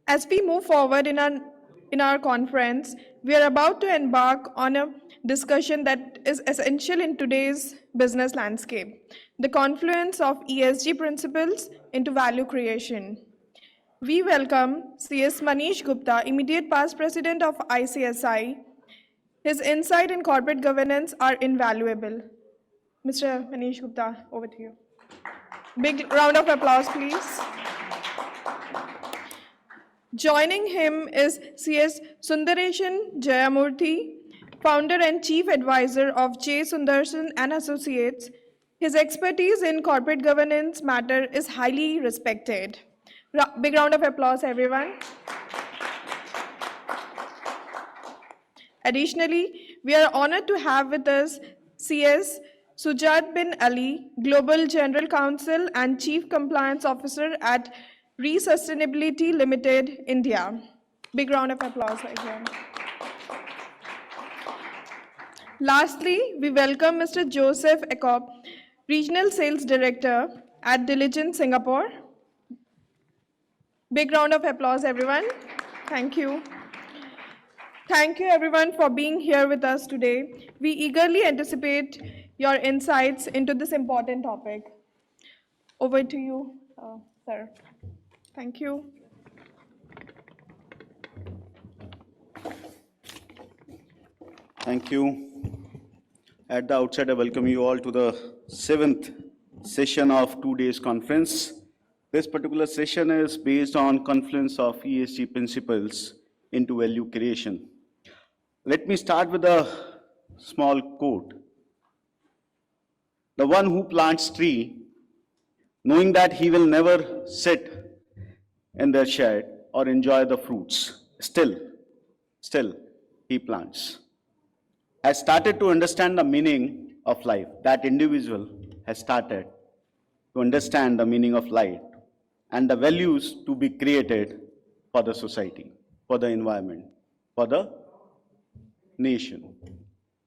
As we move forward in our conference, we are about to embark on a discussion that is essential in today's business landscape, the confluence of ESG principles into value creation. We welcome CS Manish Gupta, immediate past president of ICSI. His insight in corporate governance are invaluable. Mr. Manish Gupta, over to you. Big round of applause, please. Joining him is CS Sundareshan Jayamurthy, founder and chief advisor of J. Sundarshan and Associates. His expertise in corporate governance matter is highly respected. Big round of applause, everyone. Additionally, we are honored to have with us CS Sujat bin Ali, Global General Counsel and Chief Compliance Officer at Re-Sustainability Limited, India. Big round of applause again. Lastly, we welcome Mr. Joseph Ekop, Regional Sales Director at Diligent, Singapore. Big round of applause, everyone. Thank you. Thank you, everyone, for being here with us today. We eagerly anticipate your insights into this important topic. Over to you, sir. Thank you. Thank you. At the outset, I welcome you all to the 7th session of 2 days conference. This particular session is based on confluence of ESG principles into value creation. Let me start with a small quote. The one who plants tree, knowing that he will never sit in their shade or enjoy the fruits, still he plants. Has started to understand the meaning of life. That individual has started to understand the meaning of life and the values to be created for the society, for the environment, for the nation.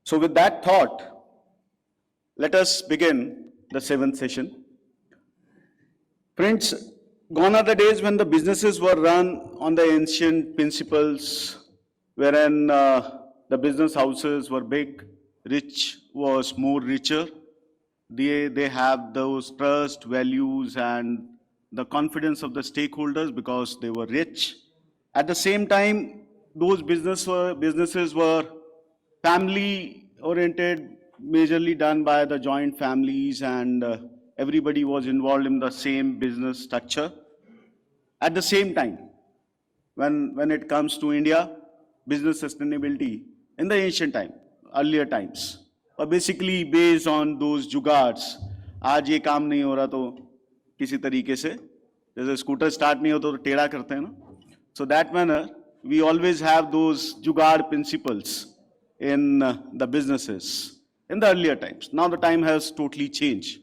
So with that thought, let us begin the 7th session. Friends, gone are the days when the businesses were run on the ancient principles, wherein the business houses were big, rich was more richer. They have those trust, values, and the confidence of the stakeholders because they were rich. At the same time, those businesses were family-oriented, majorly done by the joint families, and everybody was involved in the same business structure. At the same time, when it comes to India, business sustainability in the ancient time, earlier times, were basically based on those जुगाड्स. आज ये काम नहीं हो रहा तो किसी तरीके से जैसे स्कूटर स्टार्ट नहीं होता तो टेढ़ा करते हैं ना. So that manner, we always have those जुगाड़ principles in the businesses in the earlier times. Now the time has totally changed,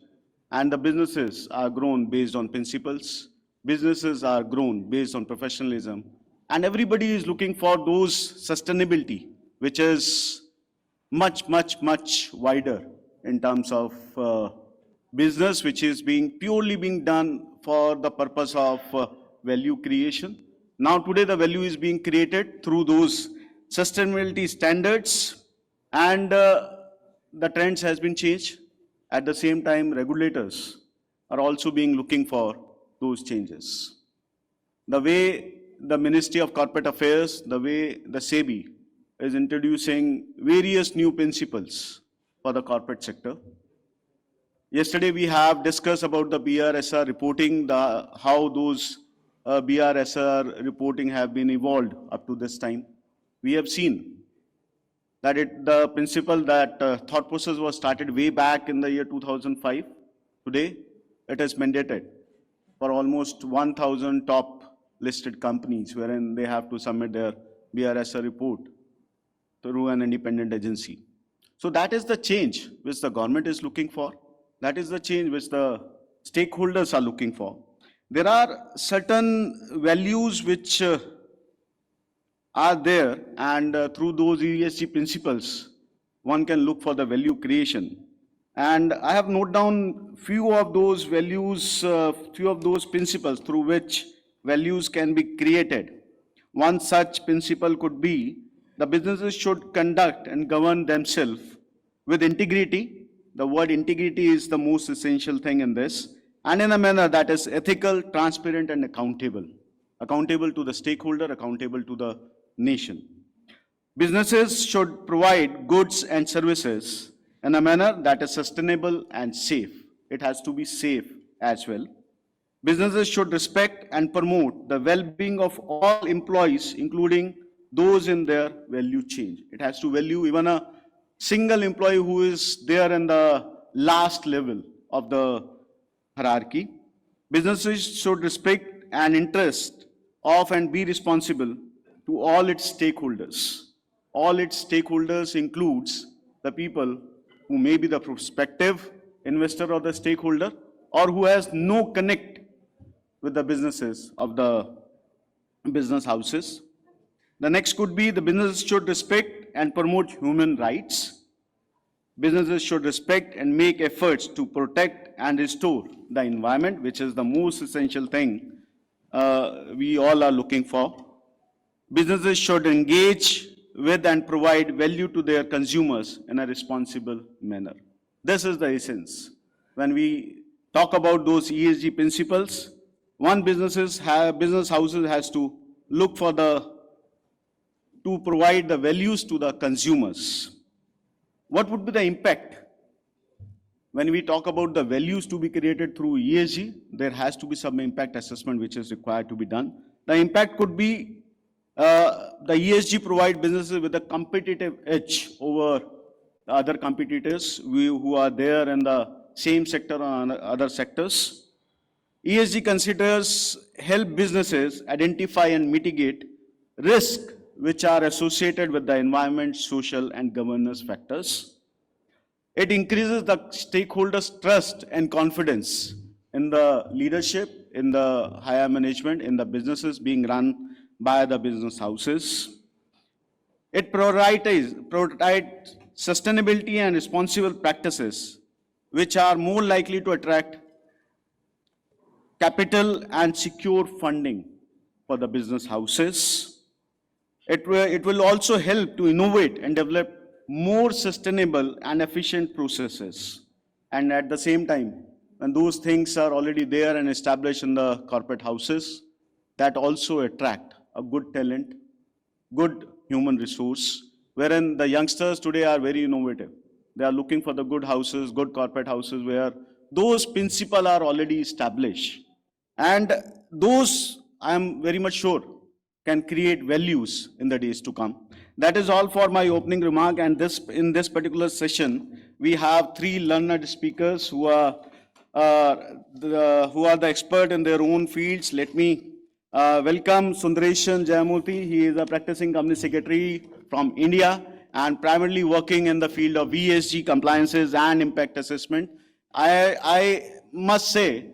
and the businesses are grown based on principles. Businesses are grown based on professionalism, and everybody is looking for those sustainability, which is much wider in terms of business, which is purely being done for the purpose of value creation. Now today the value is being created through those sustainability standards, and the trends has been changed. At the same time, regulators are also looking for those changes. The way the Ministry of Corporate Affairs, the way the SEBI is introducing various new principles for the corporate sector. Yesterday we have discussed about the BRSR reporting, how those BRSR reporting have been evolved up to this time. We have seen that the principle that thought process was started way back in the year 2005. Today it is mandated for almost 1,000 top listed companies, wherein they have to submit their BRSR report through an independent agency. So that is the change which the government is looking for. That is the change which the stakeholders are looking for. There are certain values which are there, and through those ESG principles, one can look for the value creation. And I have noted down few of those values, few of those principles through which values can be created One such principle could be the businesses should conduct and govern themselves with integrity. The word integrity is the most essential thing in this, and in a manner that is ethical, transparent, and accountable. Accountable to the stakeholder, accountable to the nation. Businesses should provide goods and services in a manner that is sustainable and safe. It has to be safe as well. Businesses should respect and promote the well-being of all employees, including those in their value chain. It has to value even a single employee who is there in the last level of the hierarchy. Businesses should respect and interest of and be responsible to all its stakeholders. All its stakeholders includes the people who may be the prospective investor or the stakeholder, or who has no connect with the businesses of the business houses. The next could be the businesses should respect and promote human rights. Businesses should respect and make efforts to protect and restore the environment, which is the most essential thing we all are looking for. Businesses should engage with and provide value to their consumers in a responsible manner. This is the essence. When we talk about those ESG principles, one business houses has to look for to provide the values to the consumers. What would be the impact? When we talk about the values to be created through ESG, there has to be some impact assessment which is required to be done. The impact could be the ESG provide businesses with a competitive edge over other competitors who are there in the same sector or other sectors. ESG considers help businesses identify and mitigate risk which are associated with the environment, social, and governance factors. It increases the stakeholders' trust and confidence in the leadership, in the higher management, in the businesses being run by the business houses. It prioritizes sustainability and responsible practices, which are more likely to attract capital and secure funding for the business houses. It will also help to innovate and develop more sustainable and efficient processes. And at the same time, when those things are already there and established in the corporate houses, that also attract a good talent, good human resource, wherein the youngsters today are very innovative. They are looking for the good houses, good corporate houses where those principles are already established. And those, I am very much sure, can create values in the days to come. That is all for my opening remark. And in this particular session, we have three learned speakers who are the expert in their own fields. Let me welcome Sundareshan Jayamurthy. He is a practicing company secretary from India and primarily working in the field of ESG compliances and impact assessment. I must say,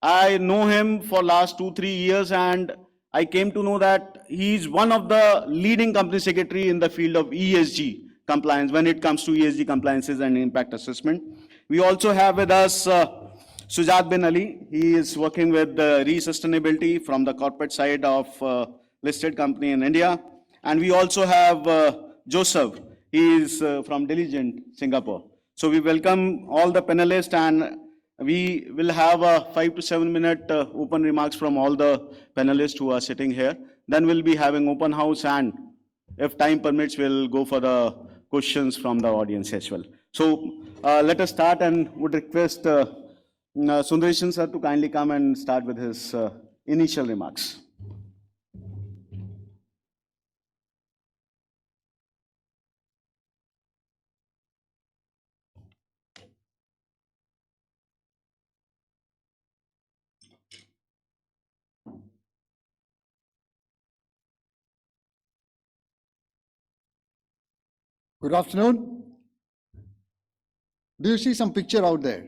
I know him for last 2-3 years, and I came to know that he is one of the leading company secretary in the field of ESG compliance when it comes to ESG compliances and impact assessment. We also have with us Sujat bin Ali. He is working with re-sustainability from the corporate side of listed company in India. And we also have Joseph. He is from Diligent, Singapore. So we welcome all the panelists, and we will have a 5 to 7 minute open remarks from all the panelists who are sitting here. Then we'll be having open house, and if time permits, we'll go for the questions from the audience as well. So let us start, and would request Sundareshan sir to kindly come and start with his initial remarks. Good afternoon. Do you see some picture out there?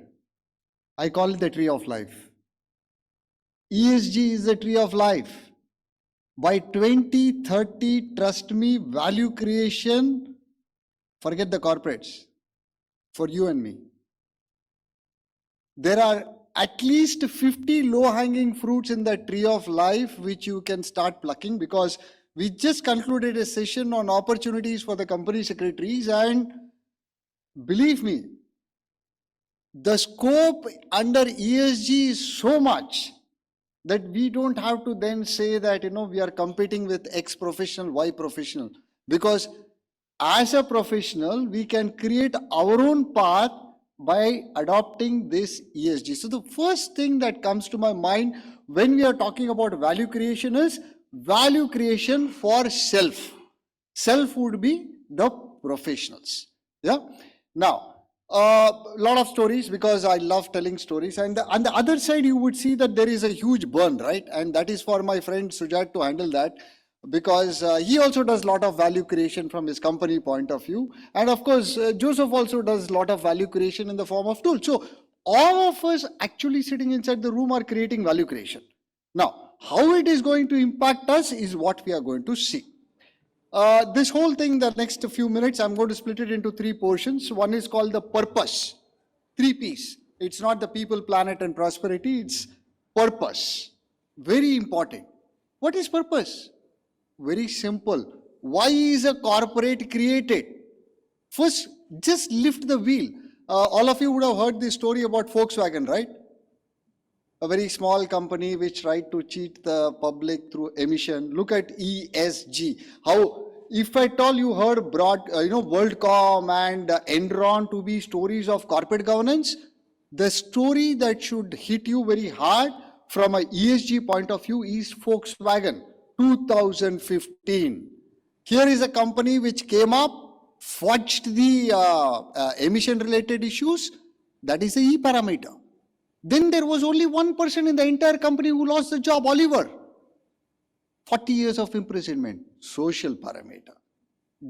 I call it the tree of life. ESG is the tree of life. By 2030, trust me, value creation, forget the corporates, for you and me. There are at least 50 low-hanging fruits in the tree of life which you can start plucking, because We just concluded a session on opportunities for the company secretaries, and believe me, the scope under ESG is so much that we don't have to then say that, we are competing with X professional, Y professional. Because as a professional, we can create our own path by adopting this ESG. So the first thing that comes to my mind when we are talking about value creation is value creation for self. Self would be the professionals. Yeah. Now, a lot of stories, because I love telling stories. And on the other side, you would see that there is a huge burn, right? And that is for my friend Sujat to handle that, because he also does a lot of value creation from his company point of view. And of course, Joseph also does a lot of value creation in the form of tools. So all of us actually sitting inside the room are creating value creation. Now, how it is going to impact us is what we are going to see. This whole thing, the next few minutes, I'm going to split it into three portions. One is called the purpose, 3 P's. It's not the people, planet, and prosperity, it's purpose. Very important. What is purpose? Very simple. Why is a corporate created? First, just lift the wheel. All of you would have heard the story about Volkswagen, right? A very small company which tried to cheat the public through emission. Look at ESG. How, if at all you heard WorldCom and Enron to be stories of corporate governance, the story that should hit you very hard from an ESG point of view is Volkswagen, 2015. Here is a company which came up, fudged the emission related issues. That is the E parameter. Then there was only one person in the entire company who lost the job, Oliver. 40 years of imprisonment. Social parameter.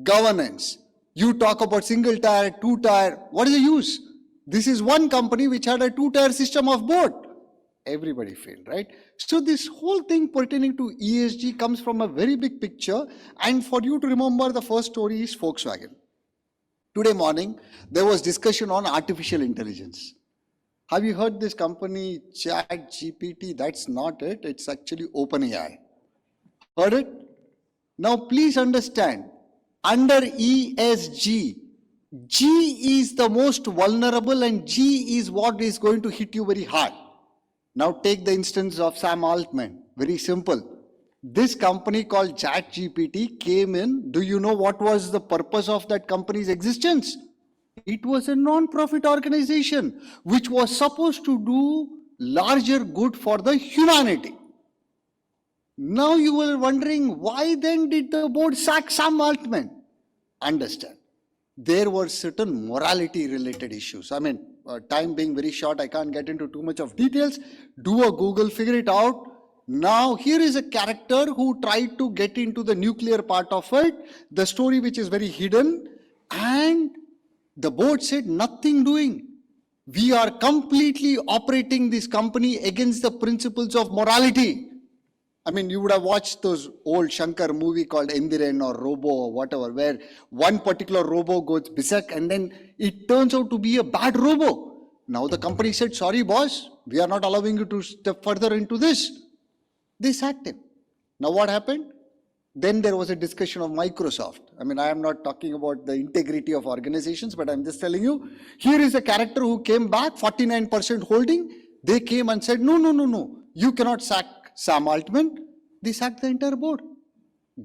Governance. You talk about single tier, 2 tier. What is the use? This is one company which had a 2-tier system of board. Everybody failed, right? So this whole thing pertaining to ESG comes from a very big picture. And for you to remember, the first story is Volkswagen. Today morning, there was discussion on artificial intelligence. Have you heard this company ChatGPT? That's not it. It's actually OpenAI. Heard it? Now please understand, under ESG, G is the most vulnerable and G is what is going to hit you very hard. Now take the instance of Sam Altman. Very simple. This company called ChatGPT came in. Do you know what was the purpose of that company's existence? It was a non-profit organization which was supposed to do larger good for the humanity. Now you were wondering, why then did the board sack Sam Altman? Understand, there were certain morality related issues. I mean, time being very short, I can't get into too much of details. Do a Google, figure it out. Now here is a character who tried to get into the nuclear part of it, the story which is very hidden, and the board said nothing doing. We are completely operating this company against the principles of morality. I mean, you would have watched those old Shankar movie called Endiren or Robo or whatever, where one particular robo goes berserk and then it turns out to be a bad robo. Now the company said, sorry boss, we are not allowing you to step further into this. They sacked him. Now what happened? Then there was a discussion of Microsoft. I mean, I am not talking about the integrity of organizations, but I'm just telling you, here is a character who came back, 49% holding. They came and said, no, you cannot sack Sam Altman. They sacked the entire board.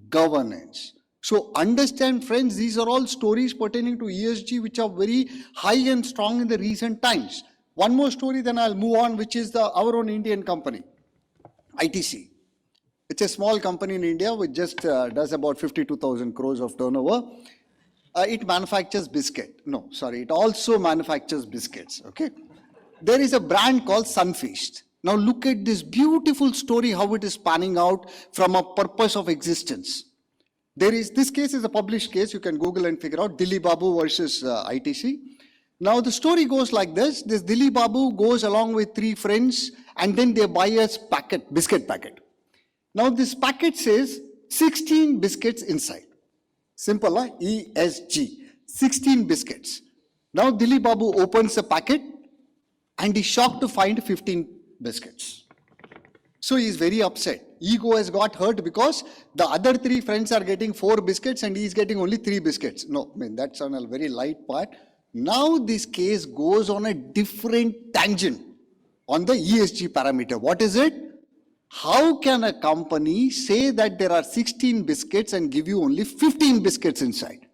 Governance. So understand, friends, these are all stories pertaining to ESG which are very high and strong in the recent times. One more story, then I'll move on, which is our own Indian company, ITC. It's a small company in India which just does about 52,000 crores of turnover. It manufactures biscuit. No, sorry, it also manufactures biscuits, okay? There is a brand called Sunfeast. Now look at this beautiful story, how it is panning out from a purpose of existence. This case is a published case, you can Google and figure out, Dilli Babu versus ITC. Now the story goes like this Dilli Babu goes along with 3 friends and then they buy a biscuit packet. Now this packet says 16 biscuits inside. Simple, huh? ESG, 16 biscuits. Now Dilli Babu opens the packet and is shocked to find 15 biscuits. So he's very upset. Ego has got hurt because the other 3 friends are getting 4 biscuits and he's getting only 3 biscuits. No, I mean, that's on a very light part. Now this case goes on a different tangent on the ESG parameter. What is it? How can a company say that there are 16 biscuits and give you only 15 biscuits inside?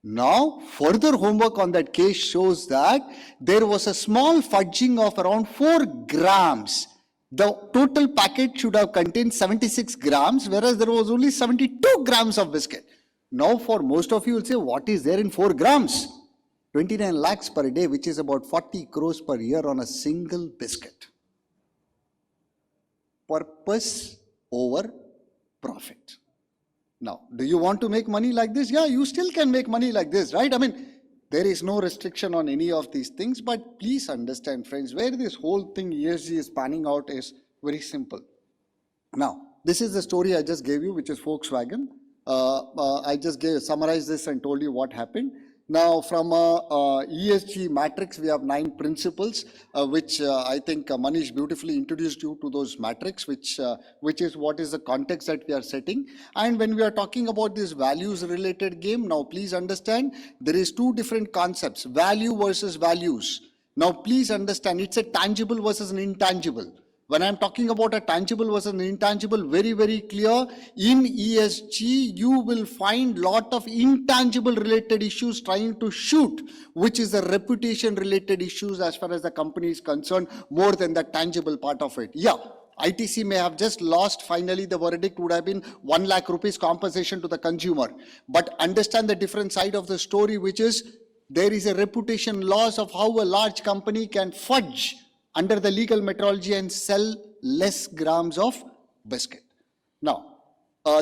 Now, further homework on that case shows that there was a small fudging of around 4 grams. The total packet should have contained 76 grams, whereas there was only 72 grams of biscuit. Now, for most of you will say, what is there in 4 grams? 29 lakhs per day, which is about 40 crores per year on a single biscuit. Purpose over profit. Now, do you want to make money like this? Yeah, you still can make money like this, right? I mean, there is no restriction on any of these things, but please understand, friends, where this whole thing ESG is panning out is very simple. Now, this is the story I just gave you, which is Volkswagen. I just summarized this and told you what happened. Now, from ESG matrix, we have 9 principles, which I think Manish beautifully introduced you to those matrix, which is what is the context that we are setting. And when we are talking about this values related game, now please understand there is 2 different concepts, value versus values. Now, please understand it's a tangible versus an intangible. When I'm talking about a tangible versus an intangible, very, very clear. In ESG, you will find lot of intangible related issues trying to shoot, which is the reputation related issues as far as the company is concerned, more than the tangible part of it. Yeah, ITC may have just lost, finally the verdict would have been 1 lakh rupees compensation to the consumer. But understand the different side of the story, which is there is a reputation loss of how a large company can fudge under the legal methodology and sell less grams of biscuit. Now,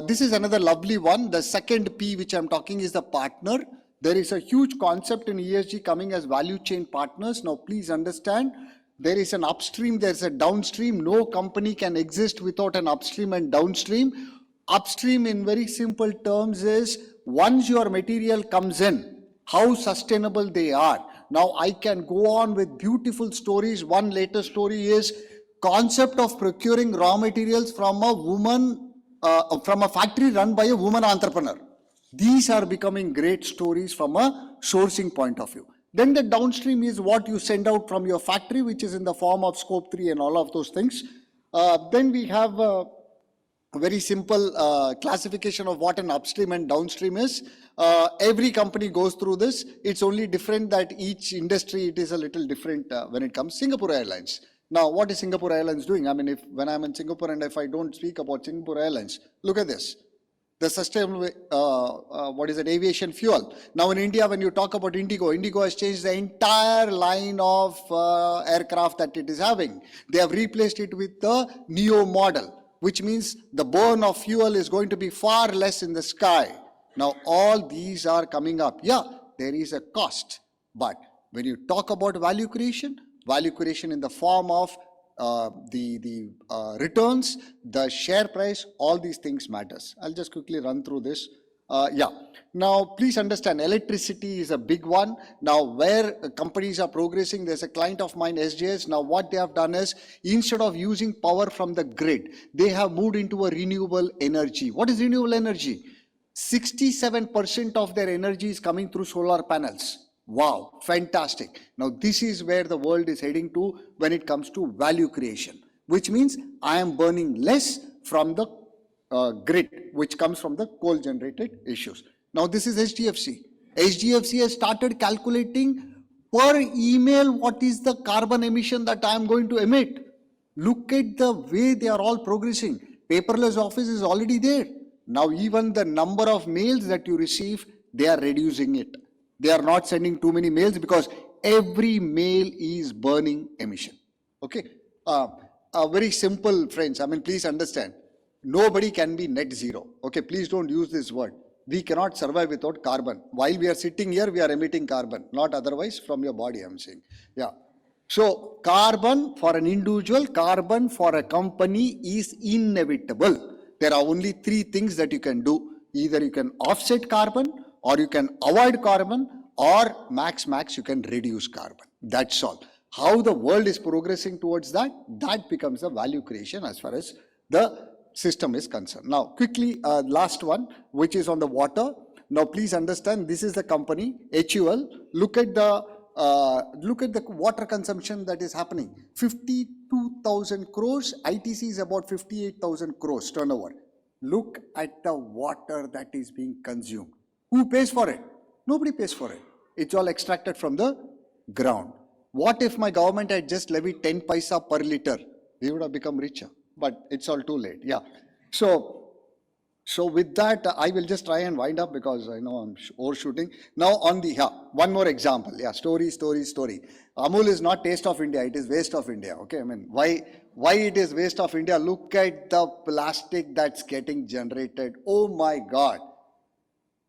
this is another lovely one. The second P which I'm talking is the partner. There is a huge concept in ESG coming as value chain partners. Now, please understand, there is an upstream, there's a downstream. No company can exist without an upstream and downstream. Upstream in very simple terms is once your material comes in, how sustainable they are. Now, I can go on with beautiful stories. One latest story is concept of procuring raw materials from a woman, from a factory run by a woman entrepreneur. These are becoming great stories from a sourcing point of view. Then the downstream is what you send out from your factory, which is in the form of scope 3 and all of those things. Then we have a very simple classification of what an upstream and downstream is. Every company goes through this. It's only different that each industry, it is a little different when it comes. Singapore Airlines. Now, what is Singapore Airlines doing? I mean, when I'm in Singapore and if I don't speak about Singapore Airlines, look at this. The sustainable, aviation fuel. Now in India, when you talk about Indigo, Indigo has changed the entire line of aircraft that it is having. They have replaced it with the Neo model, which means the burn of fuel is going to be far less in the sky. Now, all these are coming up. Yeah, there is a cost. But when you talk about value creation in the form of the returns, the share price, all these things matters. I'll just quickly run through this. Now, please understand, electricity is a big one. Now, where companies are progressing, there's a client of mine, SJS. Now, what they have done is, instead of using power from the grid, they have moved into a renewable energy. What is renewable energy? 67% of their energy is coming through solar panels. Wow, fantastic. Now, this is where the world is heading to when it comes to value creation, which means I am burning less from the grid, which comes from the coal generated issues. Now, this is HDFC. HDFC has started calculating per email what is the carbon emission that I am going to emit. Look at the way they are all progressing. Paperless office is already there. Now, even the number of mails that you receive, they are reducing it. They are not sending too many mails because every mail is burning emission. Okay. Very simple, friends. I mean, please understand. Nobody can be net zero. Okay. Please don't use this word. We cannot survive without carbon. While we are sitting here, we are emitting carbon. Not otherwise from your body, I'm saying. Yeah. So, carbon for an individual, carbon for a company is inevitable. There are only 3 things that you can do. Either you can offset carbon, or you can avoid carbon, or max you can reduce carbon. That's all. how the world is progressing towards that, that becomes the value creation as far as the system is concerned. Now, quickly, last one, which is on the water. Now, please understand, this is the company, HUL. Look at the water consumption that is happening. 52,000 crores, ITC is about 58,000 crores turnover. Look at the water that is being consumed. Who pays for it? Nobody pays for it. It's all extracted from the ground. What if my government had just levied 10 paisa per liter? We would have become richer, but it's all too late. Yeah. So with that, I will just try and wind up because I know I'm overshooting. Now on the, one more example. Yeah, story. Amul is not taste of India, it is waste of India. Okay, I mean, why it is waste of India? Look at the plastic that's getting generated. Oh my God.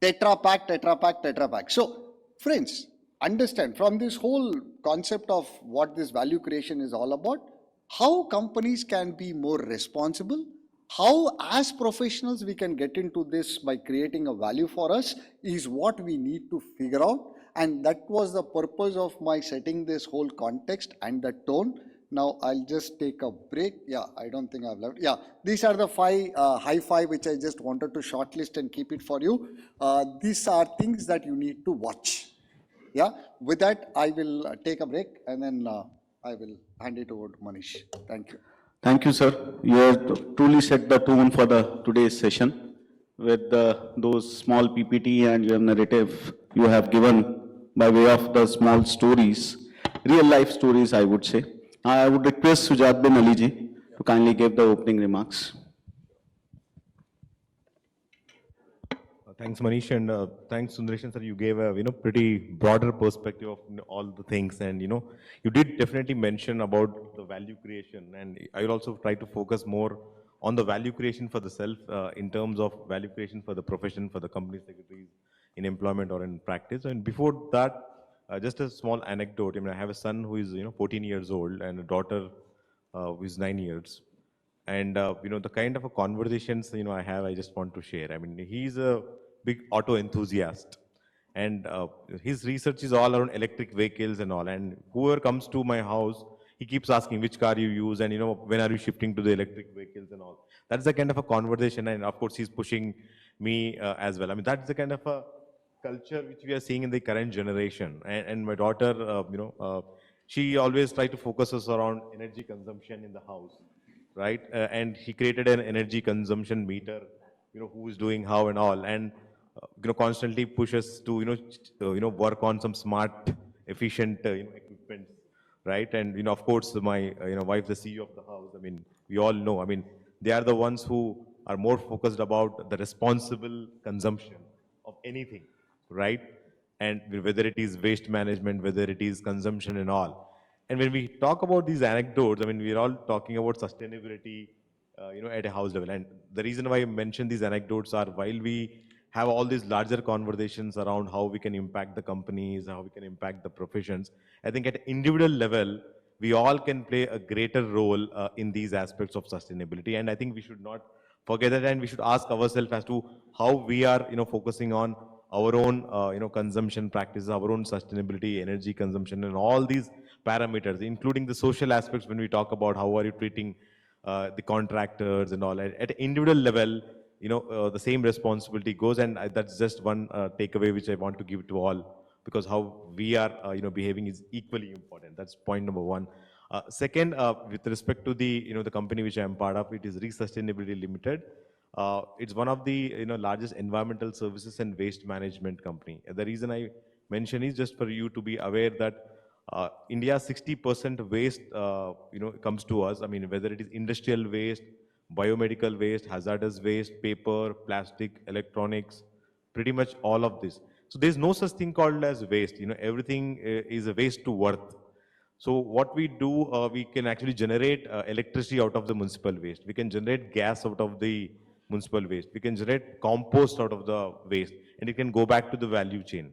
Tetra Pak. So, friends, understand from this whole concept of what this value creation is all about, how companies can be more responsible, how as professionals we can get into this by creating a value for us is what we need to figure out. And that was the purpose of my setting this whole context and the tone. Now I'll just take a break. Yeah, I don't think I've left. Yeah, these are the high five which I just wanted to shortlist and keep it for you. These are things that you need to watch. Yeah, with that I will take a break and then I will hand it over to Manish. Thank you. Thank you, sir. You have truly set the tone for the today's session with those small PPT and your narrative you have given by way of the small stories, real life stories, I would say. I would request Sujat bin Ali ji to kindly give the opening remarks. Thanks, Manish, and thanks, Sundareshan sir. You gave a pretty broader perspective of all the things, and you did definitely mention about the value creation, and I will also try to focus more on the value creation for the self in terms of value creation for the profession, for the company secretaries in employment or in practice. And before that, just a small anecdote. I mean, I have a son who is 14 years old and a daughter who is 9 years. And the kind of a conversations I have, I just want to share. I mean, he's a big auto enthusiast, and his research is all around electric vehicles and all. And whoever comes to my house, he keeps asking which car you use, and when are you shifting to the electric vehicles and all. That's the kind of a conversation, and of course he's pushing me as well. I mean, that's the kind of a culture which we are seeing in the current generation. And my daughter, she always try to focus us around energy consumption in the house, right? And he created an energy consumption meter, who is doing how and all, and constantly push us to work on some smart, efficient equipment, right? And of course, my wife, the CEO of the house. I mean, we all know. I mean, they are the ones who are more focused about the responsible consumption of anything, right? And whether it is waste management, whether it is consumption and all. And when we talk about these anecdotes, I mean, we're all talking about sustainability, at a house level. And the reason why I mention these anecdotes are while we have all these larger conversations around how we can impact the companies, how we can impact the professions, I think at individual level, we all can play a greater role in these aspects of sustainability. And I think we should not forget that, and we should ask ourselves as to how we are, focusing on our own, consumption practices, our own sustainability, energy consumption, and all these parameters, including the social aspects when we talk about how are you treating the contractors and all. At individual level, the same responsibility goes, and that's just one takeaway which I want to give to all, because how we are, behaving is equally important. That's point number one. Second, with respect to the, the company which I am part of, it is Sustainability Limited. It's one of the largest environmental services and waste management company. The reason I mention is just for you to be aware that India 60% waste comes to us. I mean, whether it is industrial waste, biomedical waste, hazardous waste, paper, plastic, electronics, pretty much all of this. So there's no such thing called as waste. Everything is a waste to worth. So what we do, we can actually generate electricity out of the municipal waste. We can generate gas out of the municipal waste. We can generate compost out of the waste, and it can go back to the value chain.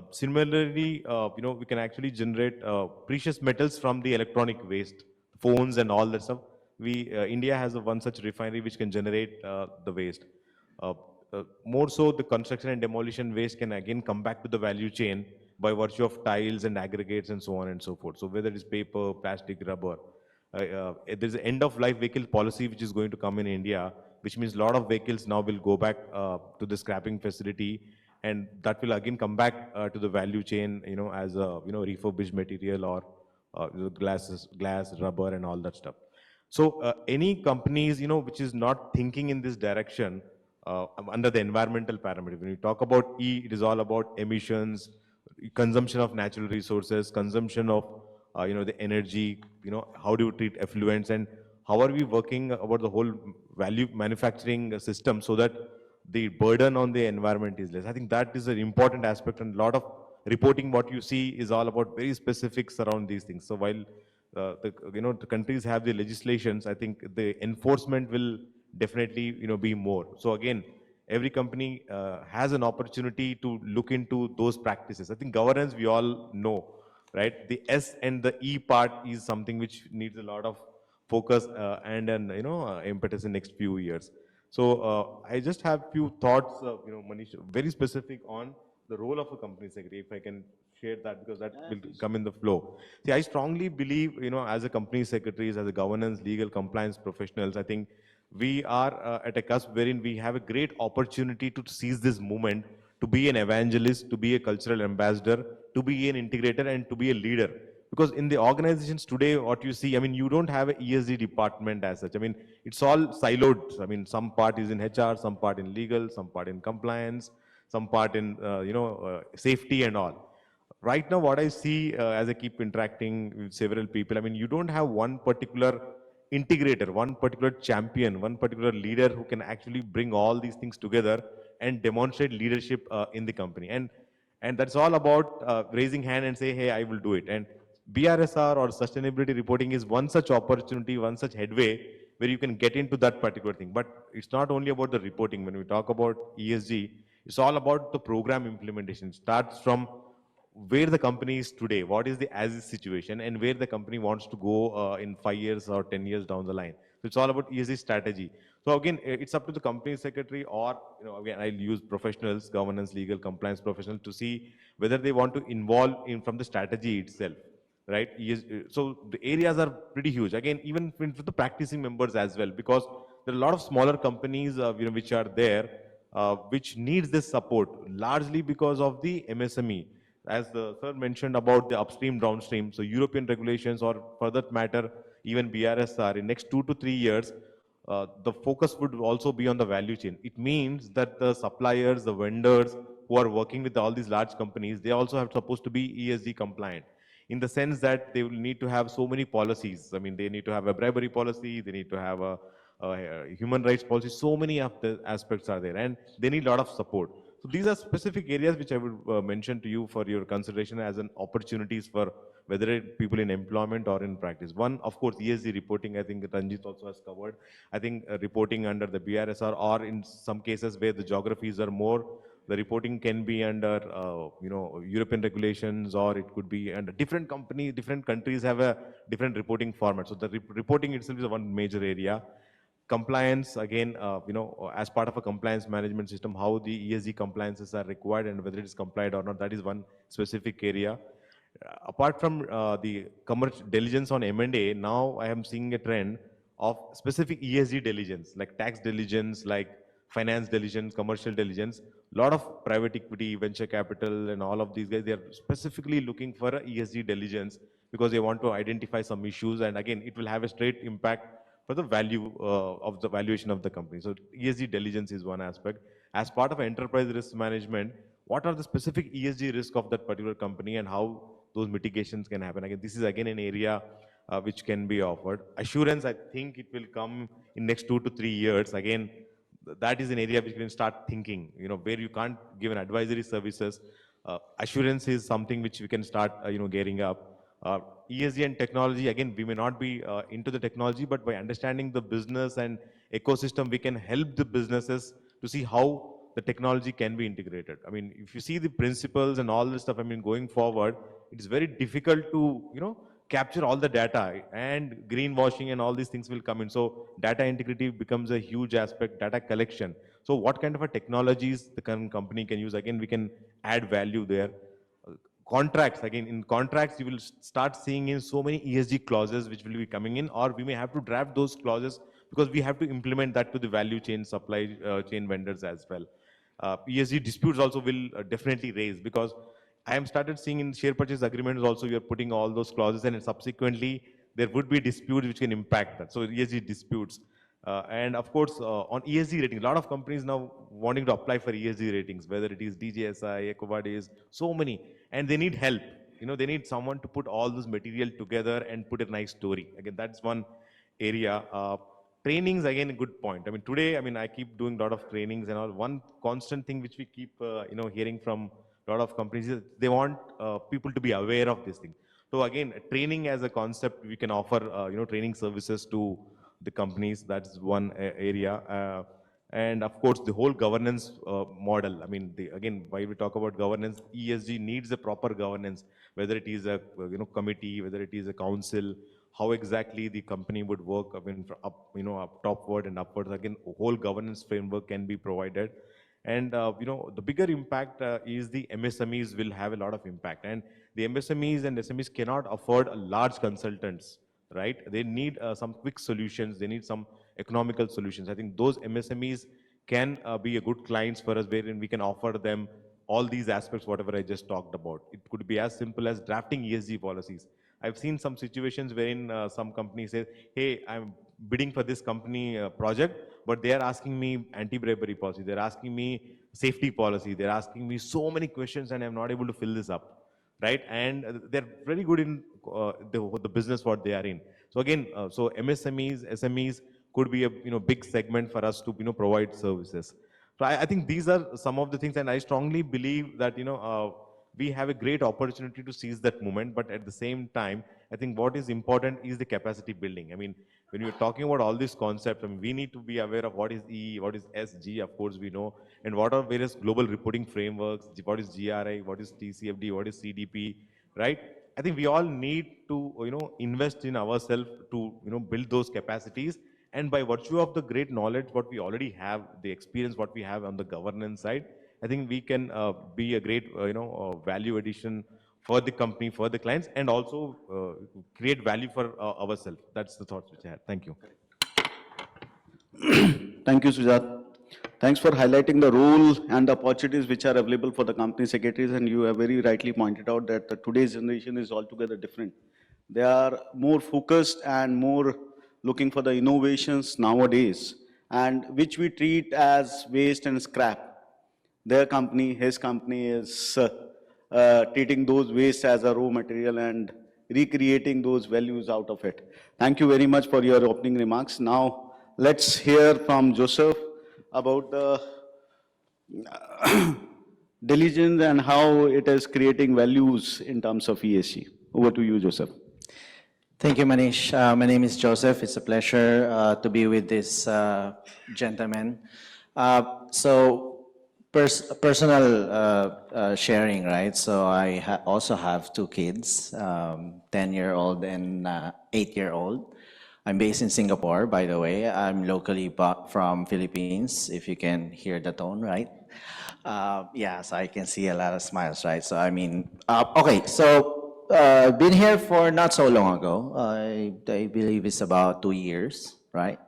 Similarly, we can actually generate precious metals from the electronic waste, phones and all that stuff. India has one such refinery which can generate the waste. More so, the construction and demolition waste can again come back to the value chain, by virtue of tiles and aggregates and so on and so forth. So whether it is paper, plastic, rubber, there's an end of life vehicle policy which is going to come in India, which means a lot of vehicles now will go back to the scrapping facility, and that will again come back to the value chain, as a refurbished material, or glass, rubber, and all that stuff. So any companies which is not thinking in this direction under the environmental parameter. When you talk about E, it is all about emissions, consumption of natural resources, consumption of the energy. How do you treat effluents, and how are we working about the whole value manufacturing system so that the burden on the environment is less. I think that is an important aspect, and a lot of reporting what you see is all about very specifics around these things. So while the countries have the legislations, I think the enforcement will definitely be more. So again, every company has an opportunity to look into those practices. I think governance we all know, right? The S and the E part is something which needs a lot of focus and impetus in next few years. So I just have few thoughts, Manish, very specific on the role of a company secretary, if I can share that, because that will come in the flow. See, I strongly believe, as a company secretaries, as a governance, legal, compliance professionals, I think we are at a cusp wherein we have a great opportunity to seize this moment, to be an evangelist, to be a cultural ambassador, to be an integrator, and to be a leader. Because in the organizations today, what you see, I mean, you don't have an ESG department as such. I mean, it's all siloed. I mean, some part is in HR, some part in legal, some part in compliance, some part in, safety and all. Right now, what I see as I keep interacting with several people, I mean, you don't have one particular integrator, one particular champion, one particular leader who can actually bring all these things together and demonstrate leadership in the company. And that's all about raising hand and say, hey, I will do it. And BRSR or sustainability reporting is one such opportunity, one such headway where you can get into that particular thing. But it's not only about the reporting. When we talk about ESG, it's all about the program implementation. It starts from where the company is today, what is the as is situation, and where the company wants to go in 5 years or 10 years down the line. So it's all about ESG strategy. So again, it's up to the company secretary, or again, I'll use professionals, governance, legal, compliance professionals, to see whether they want to involve in from the strategy itself, right? So the areas are pretty huge. Again, even for the practicing members as well, because there are a lot of smaller companies, which are there, which needs this support largely because of the MSME. As the sir mentioned about the upstream, downstream, so European regulations, or for that matter, even BRSR, in next 2 to 3 years, the focus would also be on the value chain. It means that the suppliers, the vendors who are working with all these large companies, they also have supposed to be ESG compliant, in the sense that they will need to have so many policies. I mean, they need to have a bribery policy, they need to have a human rights policy. So many of the aspects are there, and they need a lot of support. So these are specific areas which I would mention to you for your consideration as an opportunities for whether people in employment or in practice. One, of course, ESG reporting, I think Ranjit also has covered. I think reporting under the BRSR, or in some cases where the geographies are more, the reporting can be under, European regulations, or it could be under different companies, different countries have a different reporting format. So the reporting itself is one major area. Compliance, again, as part of a compliance management system, how the ESG compliances are required and whether it is complied or not, that is one specific area. Apart from the commercial diligence on M&A, now I am seeing a trend of specific ESG diligence, like tax diligence, like finance diligence, commercial diligence. A lot of private equity, venture capital, and all of these guys, they are specifically looking for a ESG diligence because they want to identify some issues, and again, it will have a straight impact for the value of the valuation of the company. So ESG diligence is one aspect. As part of enterprise risk management, what are the specific ESG risk of that particular company and how those mitigations can happen? Again, this is again an area which can be offered. Assurance, I think it will come in next 2 to 3 years. Again, that is an area which you can start thinking, where you can't give an advisory services. Assurance is something which we can start, gearing up. ESG and technology, again, we may not be into the technology, but by understanding the business and ecosystem, we can help the businesses to see how the technology can be integrated. I mean, if you see the principles and all this stuff, I mean, going forward, it is very difficult to, capture all the data, and greenwashing and all these things will come in. So data integrity becomes a huge aspect, data collection. So what kind of a technologies the current company can use? Again, we can add value there. contracts, again, in contracts, you will start seeing in so many ESG clauses which will be coming in, or we may have to draft those clauses because we have to implement that to the value chain, supply chain vendors as well. ESG disputes also will definitely raise, because I am started seeing in share purchase agreements also, you are putting all those clauses, and subsequently there would be disputes which can impact that. So ESG disputes. And of course, on ESG rating, a lot of companies now wanting to apply for ESG ratings, whether it is DJSI, EcoVadis, so many, and they need help. They need someone to put all this material together and put a nice story. Again, that's one area. Trainings, again, a good point. I mean, today, I keep doing a lot of trainings and all. One constant thing which we keep, hearing from a lot of companies is they want people to be aware of this thing. So again, training as a concept, we can offer, training services to the companies. That's one area. And of course, the whole governance model. Again, while we talk about governance, ESG needs a proper governance, whether it is a committee, whether it is a council, how exactly the company would work. Up topward and upwards. Again, a whole governance framework can be provided. And the bigger impact is the MSMEs will have a lot of impact. And the MSMEs and SMEs cannot afford a large consultants, right? They need some quick solutions. They need some economical solutions. I think those MSMEs can be a good clients for us, wherein we can offer them all these aspects, whatever I just talked about. It could be as simple as drafting ESG policies. I've seen some situations wherein some company says, hey, I'm bidding for this company project, but they are asking me anti-bribery policy. They're asking me safety policy. They're asking me so many questions, and I'm not able to fill this up, right? And they're very good in the business what they are in. So again, so MSMEs, SMEs could be a big segment for us to provide services. So I think these are some of the things, and I strongly believe that we have a great opportunity to seize that moment. But at the same time, I think what is important is the capacity building. When you're talking about all these concepts, we need to be aware of what is E, what is SG, of course we know, and what are various global reporting frameworks, what is GRI, what is TCFD, what is CDP, right? I think we all need to invest in ourselves to build those capacities. And by virtue of the great knowledge what we already have, the experience what we have on the governance side, I think we can be a great value addition for the company, for the clients, and also create value for ourselves. That's the thoughts which I had. Thank you. Thank you, Sujat. Thanks for highlighting the role and the opportunities which are available for the company secretaries, and you have very rightly pointed out that today's generation is altogether different. They are more focused and more looking for the innovations nowadays, and which we treat as waste and scrap. Their company, his company is treating those waste as a raw material and recreating those values out of it. Thank you very much for your opening remarks. Now, let's hear from Joseph about the diligence and how it is creating values in terms of ESG. Over to you, Joseph. Thank you, Manish. My name is Joseph. It's a pleasure to be with this gentleman. Personal sharing, right? So I also have two kids, 10-year-old and 8-year-old. I'm based in Singapore, by the way. I'm locally from Philippines, if you can hear the tone, right? Yeah, so I can see a lot of smiles, right? So okay, so been here for not so long ago. I believe it's about 2 years, right?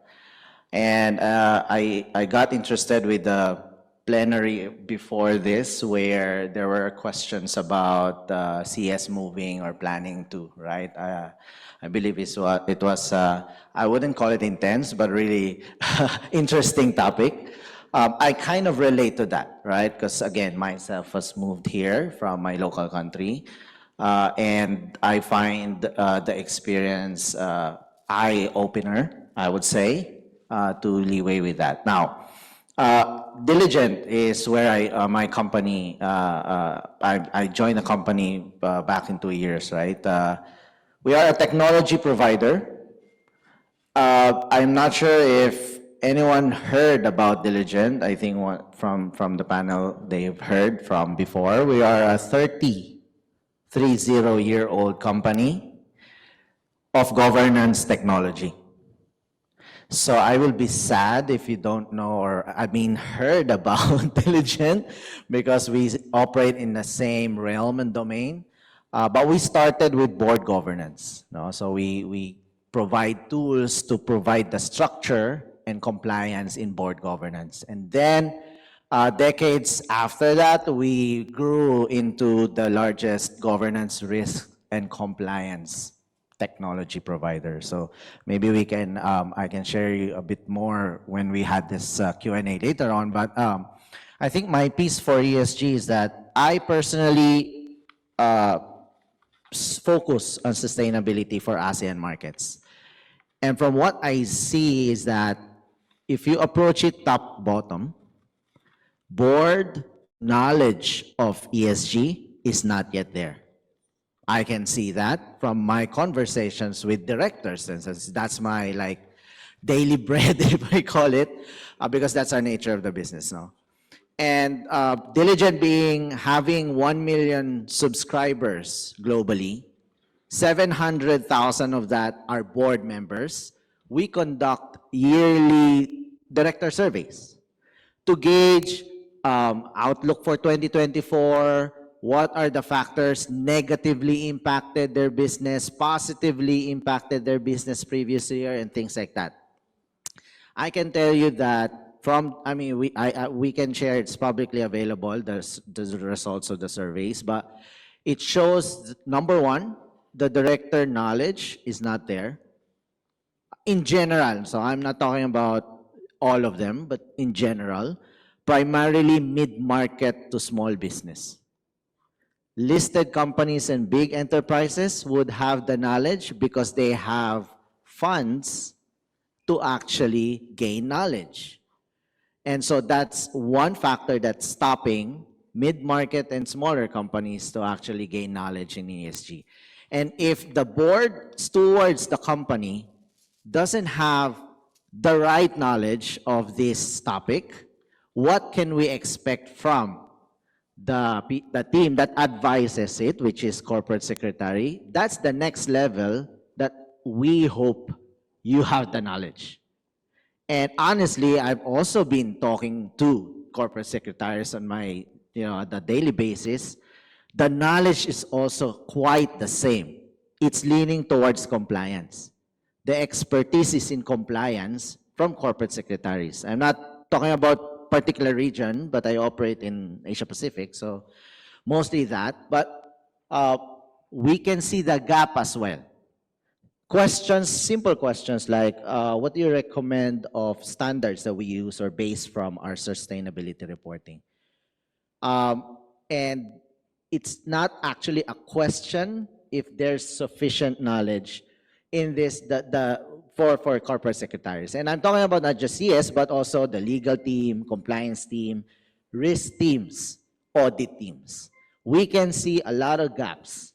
And I got interested with the plenary before this, where there were questions about CS moving or planning to, right? I believe it was I wouldn't call it intense, but really interesting topic. I kind of relate to that, right? Because again, myself was moved here from my local country. And I find the experience eye-opener, I would say, to leeway with that. Now, Diligent is where my company, I joined the company back in 2 years, right? We are a technology provider. I'm not sure if anyone heard about Diligent. I think from the panel they've heard from before. We are a 30-year-old company of governance technology. So I will be sad if you don't know or heard about Diligent, because we operate in the same realm and domain. But we started with board governance. No? So we provide tools to provide the structure and compliance in board governance. And then decades after that, we grew into the largest governance, risk, and compliance technology provider. So maybe we can, I can share you a bit more when we had this Q&A later on. But I think my piece for ESG is that I personally focus on sustainability for ASEAN markets. And from what I see is that if you approach it top-bottom, board knowledge of ESG is not yet there. I can see that from my conversations with directors, and that's my like daily bread, if I call it, because that's our nature of the business now. And Diligent being having 1 million subscribers globally, 700,000 of that are board members. We conduct yearly director surveys to gauge outlook for 2024, what are the factors negatively impacted their business, positively impacted their business previous year, and things like that. I can tell you that from, I mean, we can share, it's publicly available, the results of the surveys, but it shows, number one, the director knowledge is not there. In general, so I'm not talking about all of them, but in general, primarily mid-market to small business. Listed companies and big enterprises would have the knowledge because they have funds to actually gain knowledge. And so that's one factor that's stopping mid-market and smaller companies to actually gain knowledge in ESG. And if the board stewards the company doesn't have the right knowledge of this topic, what can we expect from the team that advises it, which is corporate secretary? That's the next level that we hope you have the knowledge. And honestly, I've also been talking to corporate secretaries on my, on the daily basis. The knowledge is also quite the same. It's leaning towards compliance. The expertise is in compliance from corporate secretaries. I'm not talking about particular region, but I operate in Asia Pacific, so mostly that. But we can see the gap as well. Questions, simple questions like, what do you recommend of standards that we use or based from our sustainability reporting? And it's not actually a question if there's sufficient knowledge in this, for corporate secretaries. And I'm talking about not just CS, but also the legal team, compliance team, risk teams, audit teams. We can see a lot of gaps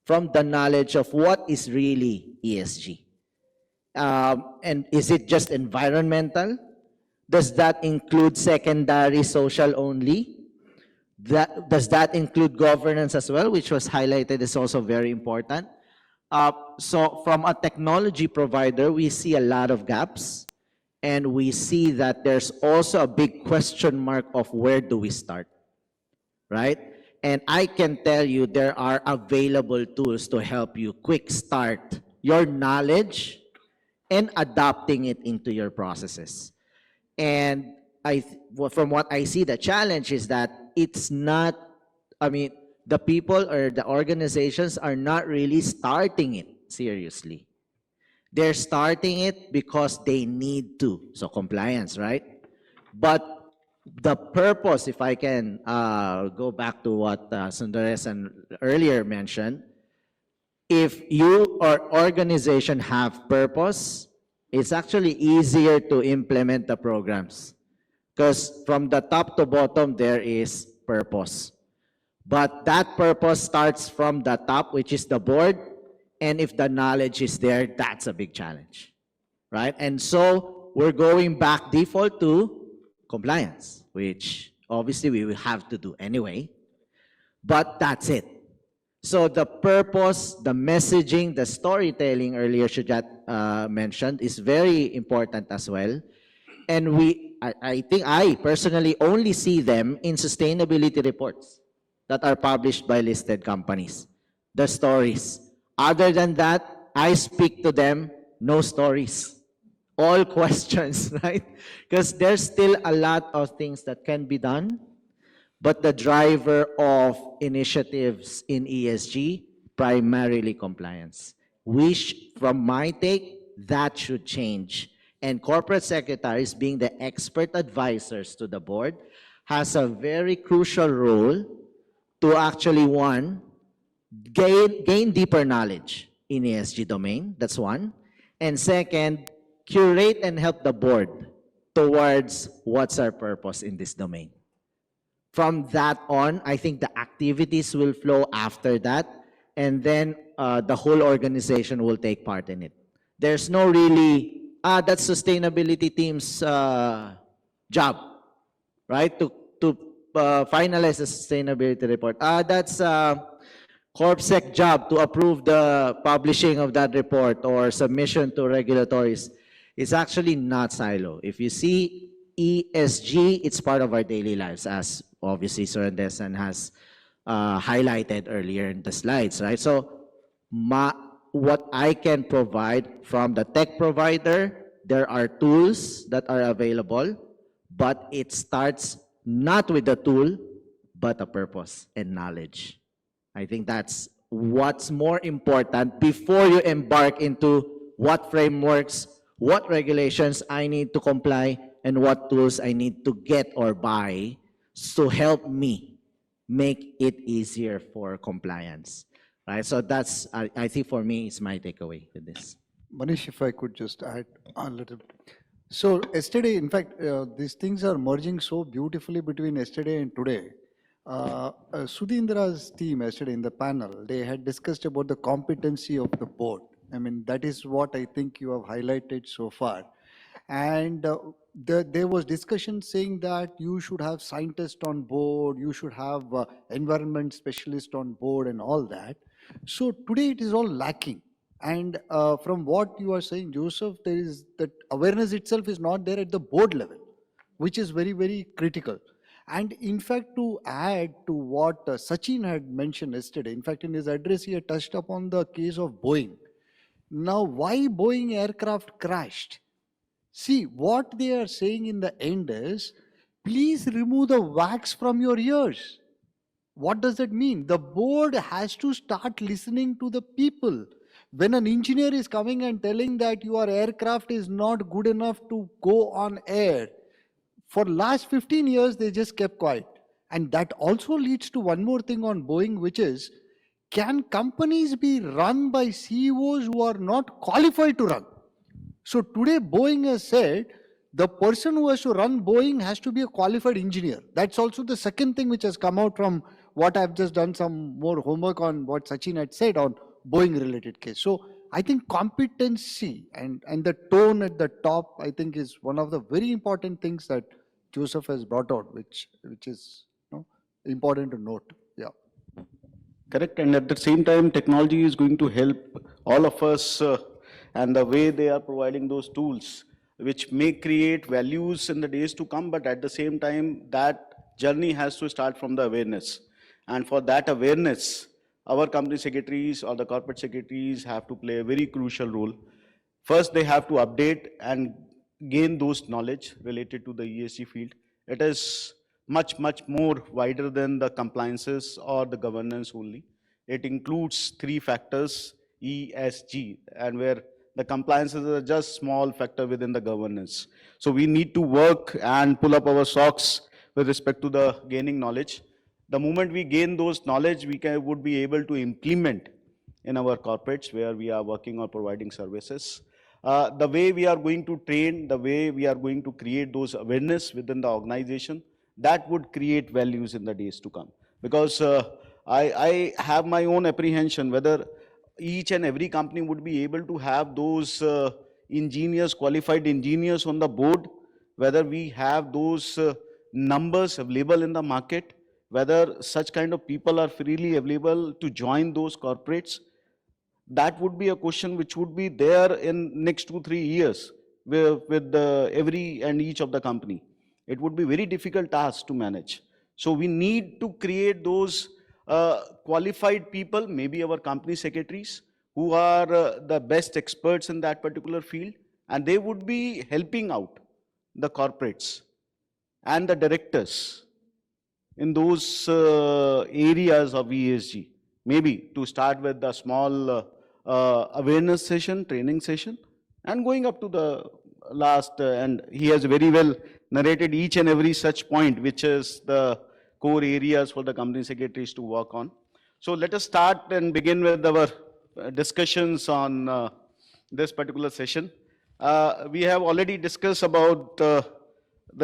from the knowledge of what is really ESG. And is it just environmental? Does that include secondary social only? Does that include governance as well, which was highlighted is also very important? So from a technology provider, we see a lot of gaps, and we see that there's also a big question mark of where do we start, right? And I can tell you there are available tools to help you quick start your knowledge and adopting it into your processes. And from what I see, the challenge is that it's not, the people or the organizations are not really starting it seriously. They're starting it because they need to, so compliance, right? But the purpose, if I can go back to what Sundaresan earlier mentioned, if you or organization have purpose, it's actually easier to implement the programs. Because from the top to bottom, there is purpose. But that purpose starts from the top, which is the board. And if the knowledge is there, that's a big challenge, right? And so we're going back default to compliance, which obviously we will have to do anyway. But that's it. So the purpose, the messaging, the storytelling earlier Shujat mentioned is very important as well. And I think I personally only see them in sustainability reports that are published by listed companies. the stories. Other than that, I speak to them, no stories. All questions, right? Because there's still a lot of things that can be done, but the driver of initiatives in ESG, primarily compliance. From my take, that should change. And corporate secretaries, being the expert advisors to the board, has a very crucial role to actually, one, gain deeper knowledge in ESG domain. That's one. And second, curate and help the board towards what's our purpose in this domain. From that on, I think the activities will flow after that, and then the whole organization will take part in it. There's no really, that's sustainability team's job, right? To finalize the sustainability report. That's CorpSec job to approve the publishing of that report or submission to regulatories. It's actually not silo. If you see ESG, it's part of our daily lives, as obviously Sir Andesan has highlighted earlier in the slides, right? So what I can provide from the tech provider, there are tools that are available, but it starts not with the tool, but a purpose and knowledge. I think that's what's more important before you embark into what frameworks, what regulations I need to comply, and what tools I need to get or buy to help me make it easier for compliance. Right? So that's, I think for me, it's my takeaway with this. Manish, if I could just add a little. So yesterday, in fact, these things are merging so beautifully between yesterday and today. Sudhindra's team yesterday in the panel, they had discussed about the competency of the board. I mean, that is what I think you have highlighted so far. And there was discussion saying that you should have scientists on board, you should have environment specialist on board and all that. So today it is all lacking. And from what you are saying, Joseph, there is that awareness itself is not there at the board level, which is very, very critical. And in fact, to add to what Sachin had mentioned yesterday, in fact, in his address, he had touched upon the case of Boeing. Now, why Boeing aircraft crashed? See, what they are saying in the end is, please remove the wax from your ears. What does that mean? The board has to start listening to the people. When an engineer is coming and telling that your aircraft is not good enough to go on air, for last 15 years, they just kept quiet. And that also leads to one more thing on Boeing, which is, can companies be run by CEOs who are not qualified to run? So today Boeing has said, the person who has to run Boeing has to be a qualified engineer. That's also the second thing which has come out from what I've just done some more homework on what Sachin had said on Boeing related case. So I think competency and the tone at the top, I think, is one of the very important things that Joseph has brought out, which is important to note. Yeah. Correct. And at the same time, technology is going to help all of us, and the way they are providing those tools, which may create values in the days to come, but at the same time, that journey has to start from the awareness. And for that awareness, our company secretaries or the corporate secretaries have to play a very crucial role. First, they have to update and gain those knowledge related to the ESG field. It is much, much more wider than the compliances or the governance only. It includes three factors, ESG, and where the compliances are just small factor within the governance. So we need to work and pull up our socks with respect to the gaining knowledge. The moment we gain those knowledge, would be able to implement in our corporates where we are working or providing services. The way we are going to train, the way we are going to create those awareness within the organization, that would create values in the days to come. Because I have my own apprehension whether each and every company would be able to have those engineers, qualified engineers on the board, whether we have those numbers available in the market, whether such kind of people are freely available to join those corporates. That would be a question which would be there in next 2-3 years with every and each of the company. It would be very difficult task to manage. So we need to create those qualified people, maybe our company secretaries, who are the best experts in that particular field, and they would be helping out the corporates and the directors in those areas of ESG. Maybe to start with a small awareness session, training session, and going up to the last, and he has very well narrated each and every such point, which is the core areas for the company secretaries to work on. So let us start and begin with our discussions on this particular session. We have already discussed about the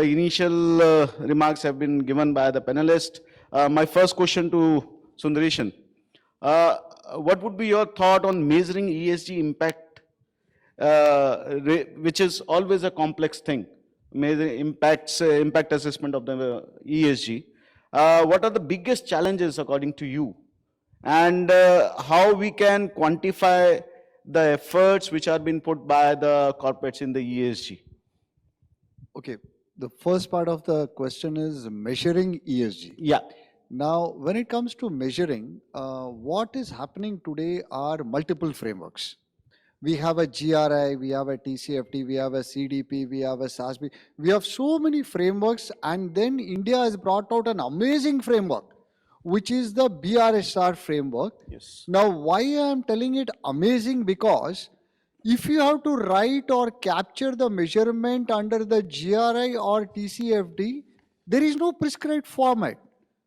initial remarks have been given by the panelists. My first question to Sundareshan, what would be your thought on measuring ESG impact, which is always a complex thing, impact assessment of the ESG. What are the biggest challenges according to you? And how we can quantify the efforts which are being put by the corporates in the ESG? Okay, the first part of the question is measuring ESG. Yeah. Now, when it comes to measuring, what is happening today are multiple frameworks. We have a GRI, we have a TCFD, we have a CDP, we have a SASB. We have so many frameworks, and then India has brought out an amazing framework, which is the BRSR framework. Yes. Now, why I am telling it amazing? Because if you have to write or capture the measurement under the GRI or TCFD, there is no prescribed format,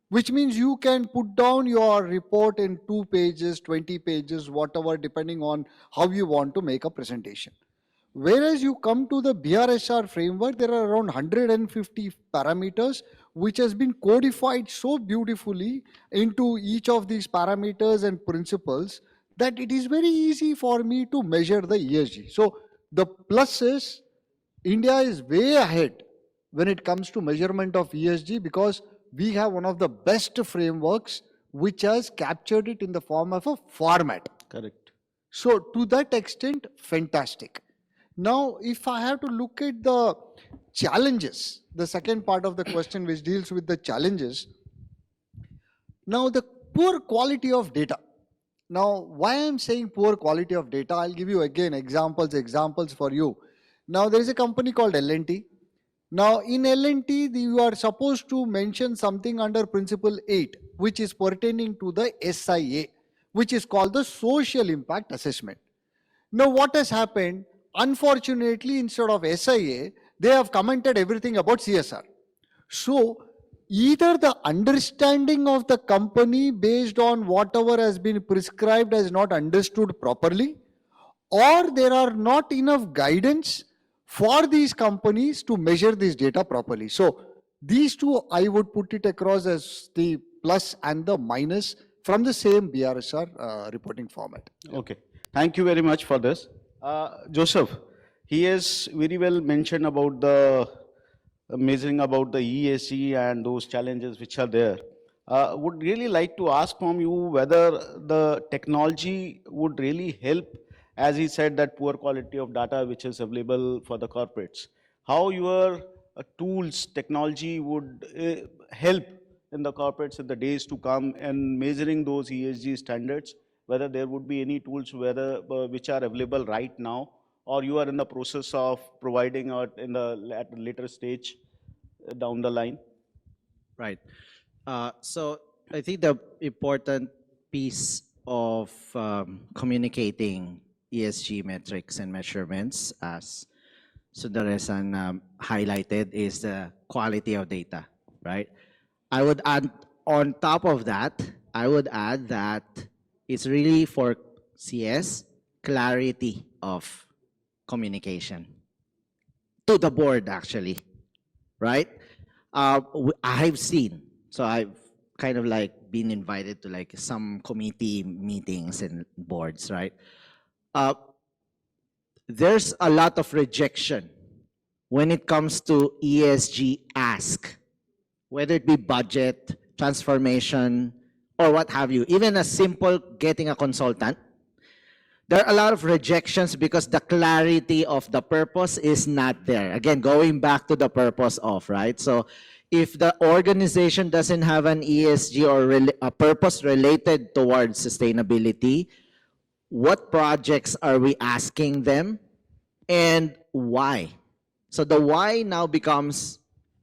which means you can put down your report in 2 pages, 20 pages, whatever, depending on how you want to make a presentation. Whereas you come to the BRSR framework, there are around 150 parameters, which has been codified so beautifully into each of these parameters and principles that it is very easy for me to measure the ESG. So the plus is India is way ahead when it comes to measurement of ESG, because we have one of the best frameworks which has captured it in the form of a format. Correct. So to that extent, fantastic. Now, if I have to look at the challenges, the second part of the question which deals with the challenges, now the poor quality of data. Now, why I am saying poor quality of data, I'll give you again examples for you. Now, there is a company called L&T. Now, in L&T, you are supposed to mention something under Principle 8, which is pertaining to the SIA, which is called the Social Impact Assessment. Now, what has happened? Unfortunately, instead of SIA, they have commented everything about CSR. So, either the understanding of the company based on whatever has been prescribed is not understood properly, or there are not enough guidance for these companies to measure this data properly. So these two, I would put it across as the plus and the minus from the same BRSR reporting format. Okay. Thank you very much for this. Joseph, he has very well mentioned about the measuring about the ESG and those challenges which are there. Would really like to ask from you whether the technology would really help, as he said, that poor quality of data which is available for the corporates. How your tools, technology would help in the corporates in the days to come in measuring those ESG standards, whether there would be any tools whether which are available right now, or you are in the process of providing it in the at a later stage down the line? Right. So I think the important piece of communicating ESG metrics and measurements, as Sundaresan highlighted, is the quality of data, right? I would add, on top of that, I would add that it's really for CS, clarity of communication to the board, actually, right? I've seen, so I've kind of like been invited to like some committee meetings and boards, right? There's a lot of rejection when it comes to ESG ask, whether it be budget, transformation, or what have you. Even a simple getting a consultant, there are a lot of rejections because the clarity of the purpose is not there. Again, going back to the purpose of, right? So If the organization doesn't have an ESG or a purpose related towards sustainability, what projects are we asking them and why? So the why now becomes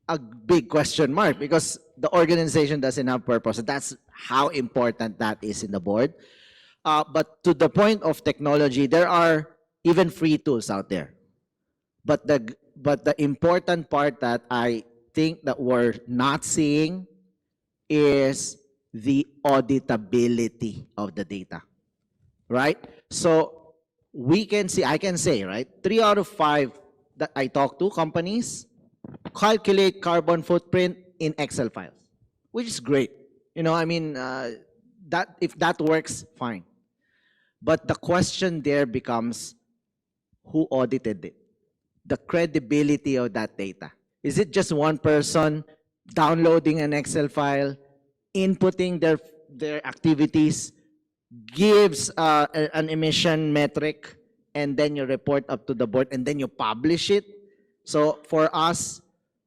a big question mark because the organization doesn't have purpose. That's how important that is in the board. But to the point of technology, there are even free tools out there. But the important part that I think that we're not seeing is the auditability of the data, right? So we can see, I can say, right, 3 out of 5 that I talk to companies calculate carbon footprint in Excel files, which is great. I mean, that if that works, fine. But the question there becomes, who audited it? The credibility of that data. Is it just one person downloading an Excel file, inputting their activities, gives an emission metric, and then you report up to the board, and then you publish it? So for us,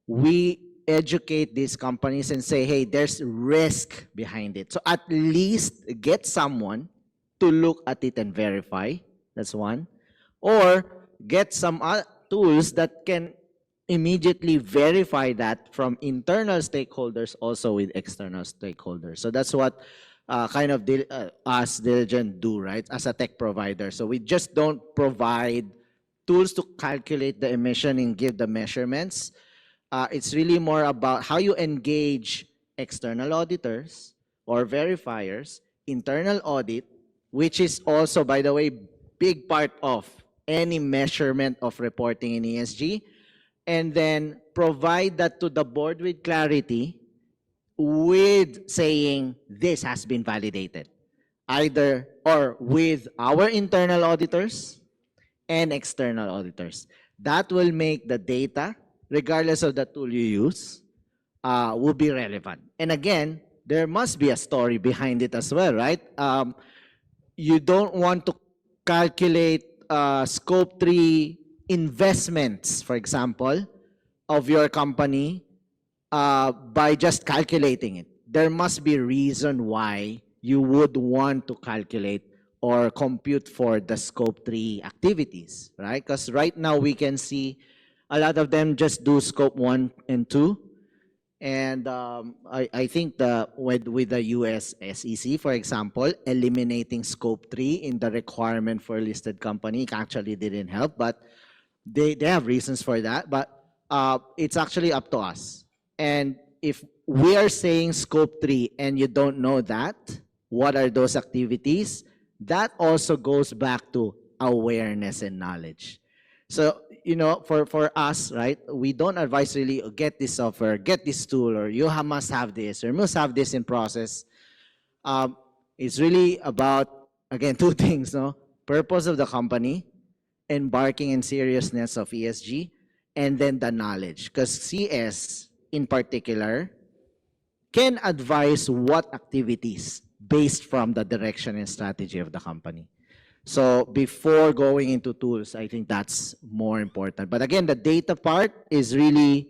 we educate these companies and say, hey, there's risk behind it. So at least get someone to look at it and verify. That's one. Or get some tools that can immediately verify that from internal stakeholders, also with external stakeholders. So that's what kind of us Diligent do, right, as a tech provider. So we just don't provide tools to calculate the emission and give the measurements. It's really more about how you engage external auditors or verifiers, internal audit, which is also, by the way, big part of any measurement of reporting in ESG, and then provide that to the board with clarity, with saying this has been validated, either or with our internal auditors and external auditors. That will make the data, regardless of the tool you use, will be relevant. And again, there must be a story behind it as well, right? You don't want to calculate scope 3 investments, for example, of your company by just calculating it. There must be a reason why you would want to calculate or compute for the scope 3 activities, right? Because right now we can see a lot of them just do scope 1 and 2. And I think with the US SEC, for example, eliminating scope 3 in the requirement for a listed company actually didn't help, but they have reasons for that. But it's actually up to us. And if we are saying scope 3 and you don't know that, what are those activities? That also goes back to awareness and knowledge. So, for us, right, we don't advise really, get this software, get this tool, or you must have this, or must have this in process. It's really about, again, two things, no? Purpose of the company, embarking in seriousness of ESG, and then the knowledge. Because CS, in particular, can advise what activities based from the direction and strategy of the company. So before going into tools, I think that's more important. But again, the data part is really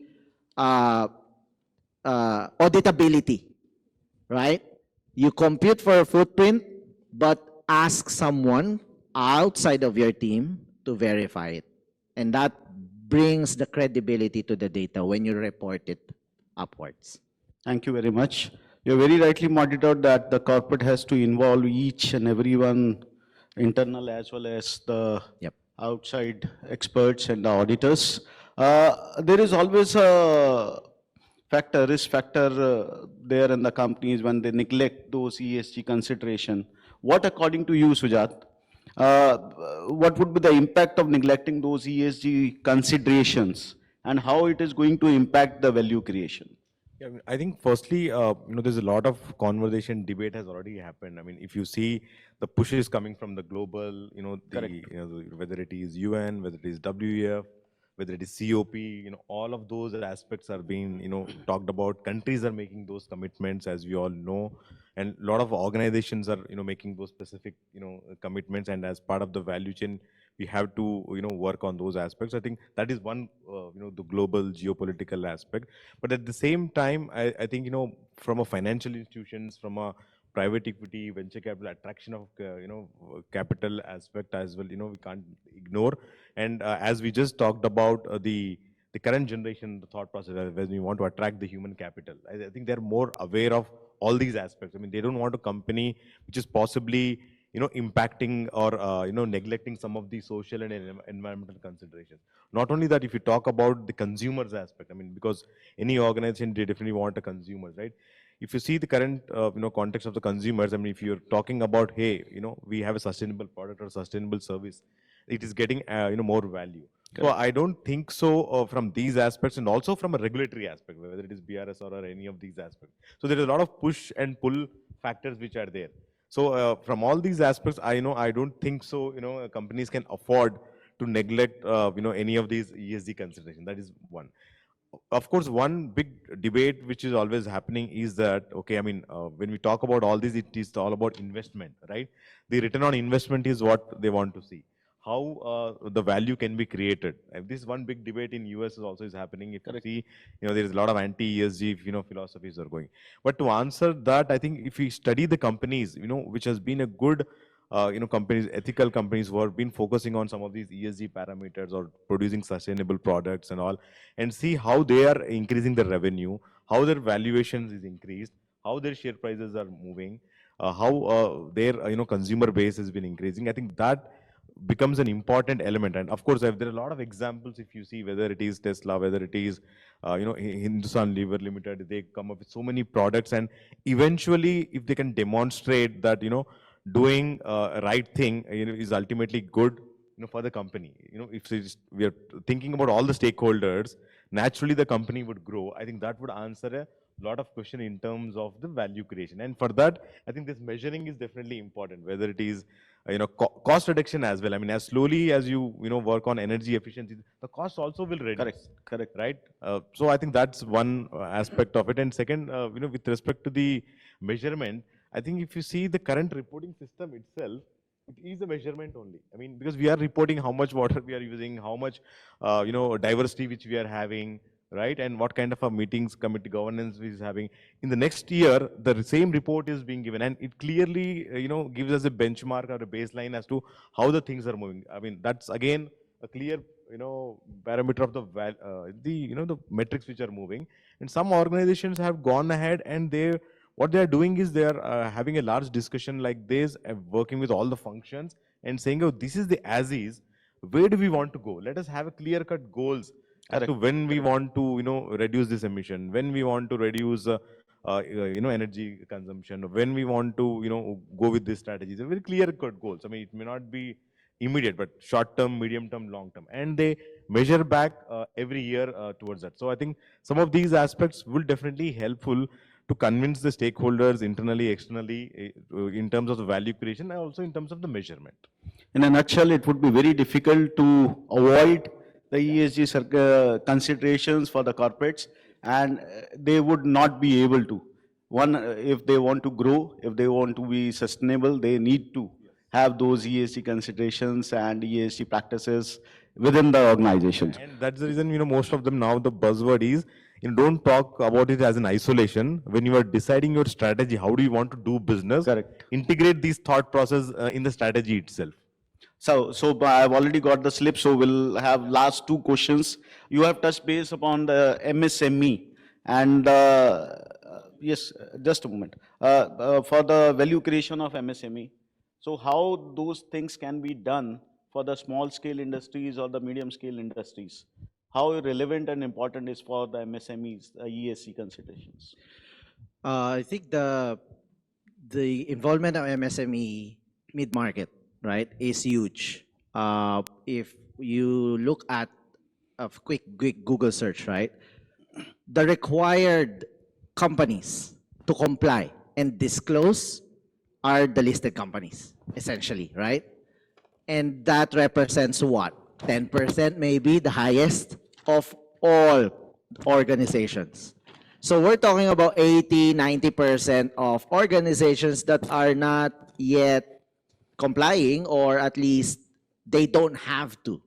auditability, right? You compute for a footprint, but ask someone outside of your team to verify it. And that brings the credibility to the data when you report it upwards. Thank you very much. You very rightly pointed out that the corporate has to involve each and everyone, internal as well as the outside experts and the auditors. There is always a risk factor there in the companies when they neglect those ESG consideration. What, according to you, Sujat, what would be the impact of neglecting those ESG considerations and how it is going to impact the value creation? Yeah, I think firstly, there's a lot of conversation, debate has already happened. I mean, if you see the pushes coming from the global, whether it is UN, whether it is WEF, whether it is COP, all of those aspects are being, talked about. Countries are making those commitments, as we all know, and a lot of organizations are, making those specific, commitments. And as part of the value chain, we have to, work on those aspects. I think that is one, the global geopolitical aspect. But at the same time, I think, from a financial institutions, from a private equity, venture capital, attraction of, capital aspect as well, we can't ignore. And as we just talked about the current generation, the thought process, when we want to attract the human capital, I think they're more aware of all these aspects. I mean, they don't want a company which is possibly, impacting or, neglecting some of the social and environmental considerations. Not only that, if you talk about the consumers aspect, I mean, because any organization, they definitely want a consumers, right? If you see the current, context of the consumers, I mean, if you're talking about, hey, we have a sustainable product or sustainable service, it is getting, more value. So I don't think so from these aspects, and also from a regulatory aspect, whether it is BRS or any of these aspects. So there is a lot of push and pull factors which are there. So from all these aspects, I don't think so, companies can afford to neglect, any of these ESG considerations. That is one. Of course, one big debate which is always happening is that, okay, I mean, when we talk about all this, it is all about investment, right? The return on investment is what they want to see. How the value can be created. This one big debate in US is also is happening. If you see, there is a lot of anti-ESG, philosophies are going. But to answer that, I think if we study the companies, which has been a good, companies, ethical companies who have been focusing on some of these ESG parameters or producing sustainable products and all, and see how they are increasing their revenue, how their valuations is increased, how their share prices are moving, how their, consumer base has been increasing. I think that becomes an important element. And of course, there are a lot of examples. If you see, whether it is Tesla, whether it is, Hindustan Lever Limited, they come up with so many products. And eventually, if they can demonstrate that, doing right thing, is ultimately good, for the company. If we are thinking about all the stakeholders, naturally the company would grow. I think that would answer a lot of question in terms of the value creation. And for that, I think this measuring is definitely important, whether it is, cost reduction as well. I mean, as slowly as you, work on energy efficiency, the cost also will reduce. Correct. Right? So I think that's one aspect of it. And second, with respect to the measurement, I think if you see the current reporting system itself, it is a measurement only. I mean, because we are reporting how much water we are using, how much, diversity which we are having, right? And what kind of a meetings, committee governance we is having. In the next year, the same report is being given, and it clearly, gives us a benchmark or a baseline as to how the things are moving. I mean, that's again a clear, parameter of the metrics which are moving. And some organizations have gone ahead and what they are doing is they are having a large discussion like this, working with all the functions and saying, oh, this is the as is. Where do we want to go? Let us have a clear-cut goals as to when we want to, reduce this emission, when we want to reduce, energy consumption, when we want to, go with these strategies. Very clear-cut goals. I mean, it may not be immediate, but short-term, medium-term, long-term, and they measure back every year towards that. So I think some of these aspects will definitely helpful to convince the stakeholders internally, externally, in terms of the value creation and also in terms of the measurement. In a nutshell, it would be very difficult to avoid the ESG considerations for the corporates, and they would not be able to. One, if they want to grow, if they want to be sustainable, they need to have those ESG considerations and ESG practices within the organizations. And that's the reason, most of them now, the buzzword is, don't talk about it as an isolation. When you are deciding your strategy, how do you want to do business? Correct. Integrate these thought process in the strategy itself. So I've already got the slip, so we'll have last two questions. You have touched base upon the MSME, and yes, just a moment. For the value creation of MSME, so how those things can be done for the small scale industries or the medium scale industries? How relevant and important is for the MSMEs, ESG considerations? I think the involvement of MSME mid-market, right, is huge. If you look at a quick Google search, right, the required companies to comply and disclose are the listed companies, essentially, right? And that represents what? 10% maybe, the highest of all organizations. So we're talking about 80, 90% of organizations that are not yet complying, or at least They don't have to.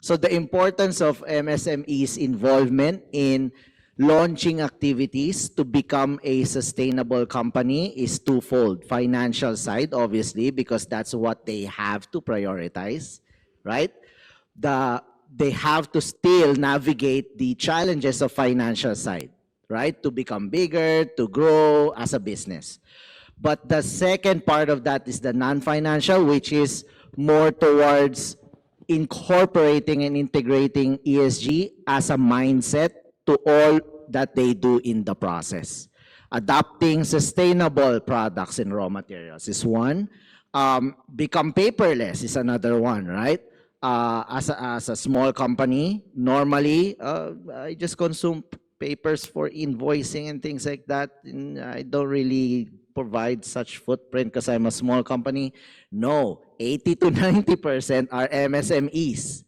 So the importance of MSME's involvement in launching activities to become a sustainable company is twofold. Financial side, obviously, because that's what they have to prioritize, right? They have to still navigate the challenges of financial side, right? To become bigger, to grow as a business. But the second part of that is the non-financial, which is more towards incorporating and integrating ESG as a mindset to all that they do in the process. Adopting sustainable products and raw materials is one. Become paperless is another one, right? As a small company, normally I just consume papers for invoicing and things like that. And I don't really provide such footprint because I'm a small company. No, 80 to 90% are MSMEs.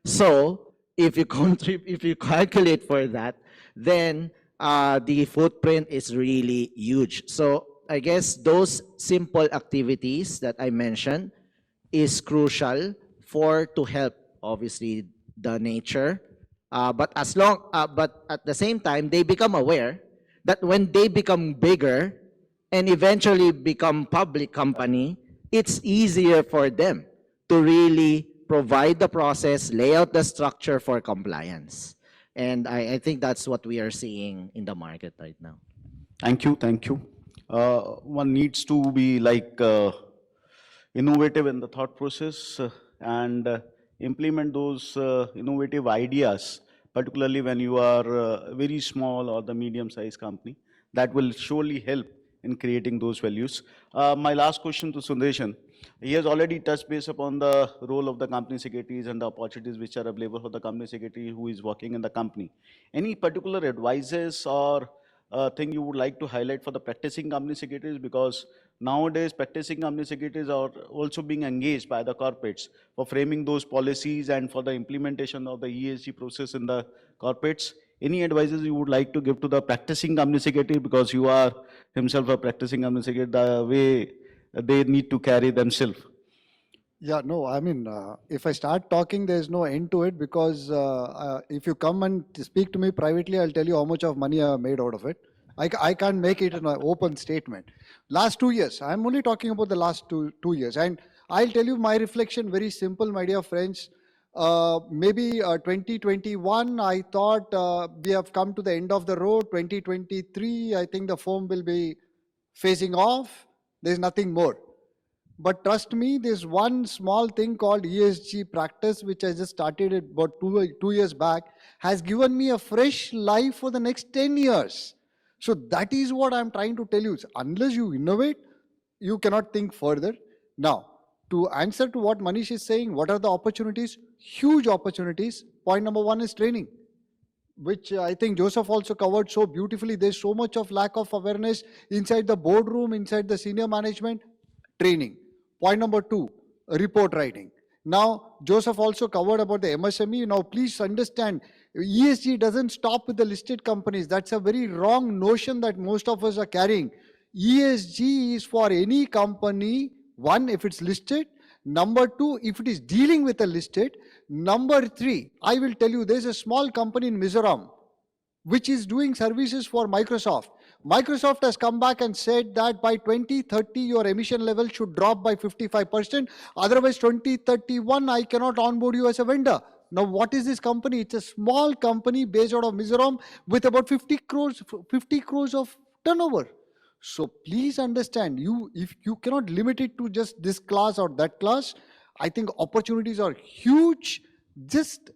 So if you if you calculate for that, then the footprint is really huge. So I guess those simple activities that I mentioned is crucial for to help obviously the nature. But at the same time, they become aware that when they become bigger and eventually become public company, it's easier for them to really provide the process, lay out the structure for compliance. And I think that's what we are seeing in the market right now. Thank you, thank you. One needs to be like innovative in the thought process and implement those innovative ideas, particularly when you are very small or the medium-sized company. That will surely help in creating those values. My last question to Sundareshan. He has already touched base upon the role of the company secretaries and the opportunities which are available for the company secretary who is working in the company. Any particular advices or thing you would like to highlight for the practicing company secretaries? Because nowadays practicing company secretaries are also being engaged by the corporates for framing those policies and for the implementation of the ESG process in the corporates. Any advices you would like to give to the practicing company secretary, because you are himself a practicing company secretary, the way they need to carry themselves? Yeah, no, I mean, if I start talking, there's no end to it, because if you come and speak to me privately, I'll tell you how much of money I made out of it. I can't make it an open statement. Last 2 years, I'm only talking about the last two years. And I'll tell you my reflection, very simple, my dear friends. Maybe 2021, I thought we have come to the end of the road. 2023, I think the firm will be phasing off. There's nothing more. But trust me, there's one small thing called ESG practice, which I just started it about two years back, has given me a fresh life for the next 10 years. So that is what I'm trying to tell you. Unless you innovate, you cannot think further. Now, to answer to what Manish is saying, what are the opportunities? Huge opportunities. Point number one is training, which I think Joseph also covered so beautifully. There's so much of lack of awareness inside the boardroom, inside the senior management. Training. Point number two, report writing. Now, Joseph also covered about the MSME. Now, please understand, ESG doesn't stop with the listed companies. That's a very wrong notion that most of us are carrying. ESG is for any company, one, if it's listed. Number two, if it is dealing with a listed. Number three, I will tell you, there's a small company in Mizoram which is doing services for Microsoft. Microsoft has come back and said that by 2030, your emission level should drop by 55%. Otherwise, 2031, I cannot onboard you as a vendor. Now, what is this company? It's a small company based out of Mizoram with about 50 crores of turnover. So please understand, if you cannot limit it to just this class or that class, I think opportunities are huge. Just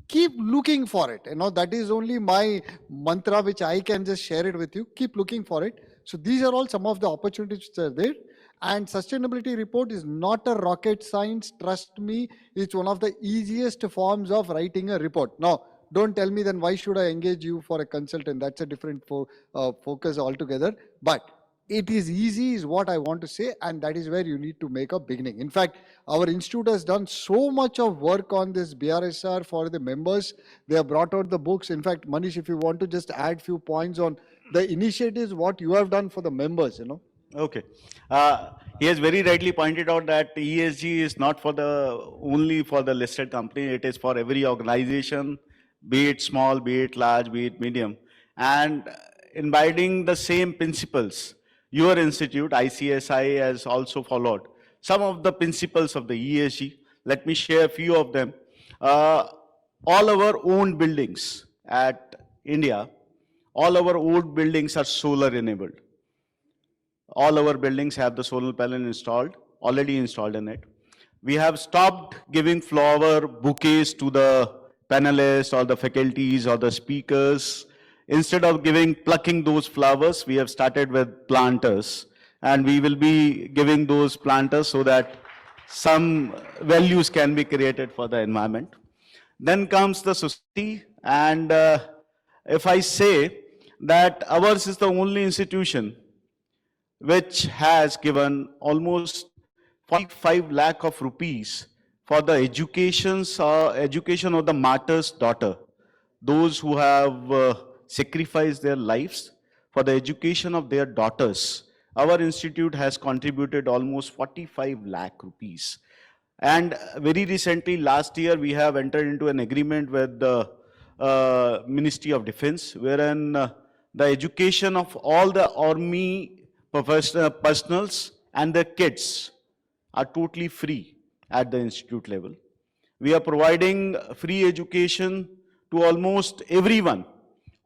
keep looking for it. That is only my mantra, which I can just share it with you. Keep looking for it. So these are all some of the opportunities which are there. And sustainability report is not a rocket science. Trust me, it's one of the easiest forms of writing a report. Now, don't tell me then why should I engage you for a consultant? That's a different focus altogether. But it is easy is what I want to say, and that is where you need to make a beginning. In fact, our institute has done so much of work on this BRSR for the members. They have brought out the books. In fact, Manish, if you want to just add few points on the initiatives, what you have done for the members, Okay. He has very rightly pointed out that ESG is not for the only for the listed company. It is for every organization, be it small, be it large, be it medium, and imbibing the same principles. Your institute, ICSI, has also followed some of the principles of the ESG. Let me share a few of them. Uh, all our own buildings at India, all our old buildings are solar enabled. All our buildings have the solar panel installed, already installed in it. We have stopped giving flower bouquets to the panelists or the faculties or the speakers. Instead of plucking those flowers, we have started with planters. And we will be giving those planters so that some values can be created for the environment. Then comes the society, and if I say that ours is the only institution which has given almost 45 lakh of rupees for the education of the martyr's daughter, those who have sacrificed their lives for the education of their daughters. Our institute has contributed almost 45 lakh rupees. And very recently, last year, we have entered into an agreement with the Ministry of Defense, wherein the education of all the army personals and their kids are totally free at the institute level. We are providing free education to almost everyone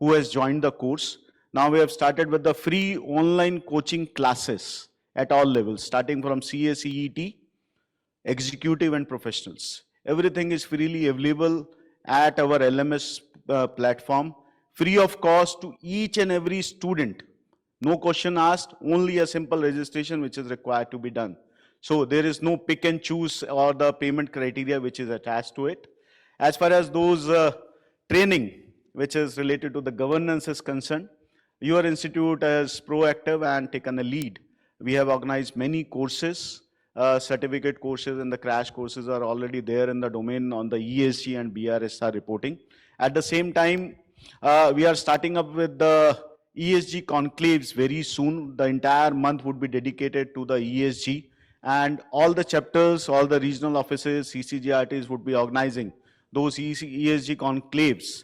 who has joined the course. Now we have started with the free online coaching classes at all levels, starting from CACET, executive and professionals. Everything is freely available at our LMS platform, free of cost to each and every student. No question asked, only a simple registration which is required to be done. So there is no pick and choose or the payment criteria which is attached to it. As far as those training which is related to the governance is concerned, your institute is proactive and taken a lead. We have organized many courses, certificate courses and the crash courses are already there in the domain on the ESG and BRSR reporting. At the same time, we are starting up with the ESG conclaves very soon. The entire month would be dedicated to the ESG, and all the chapters, all the regional offices, CCGRTs would be organizing those ESG conclaves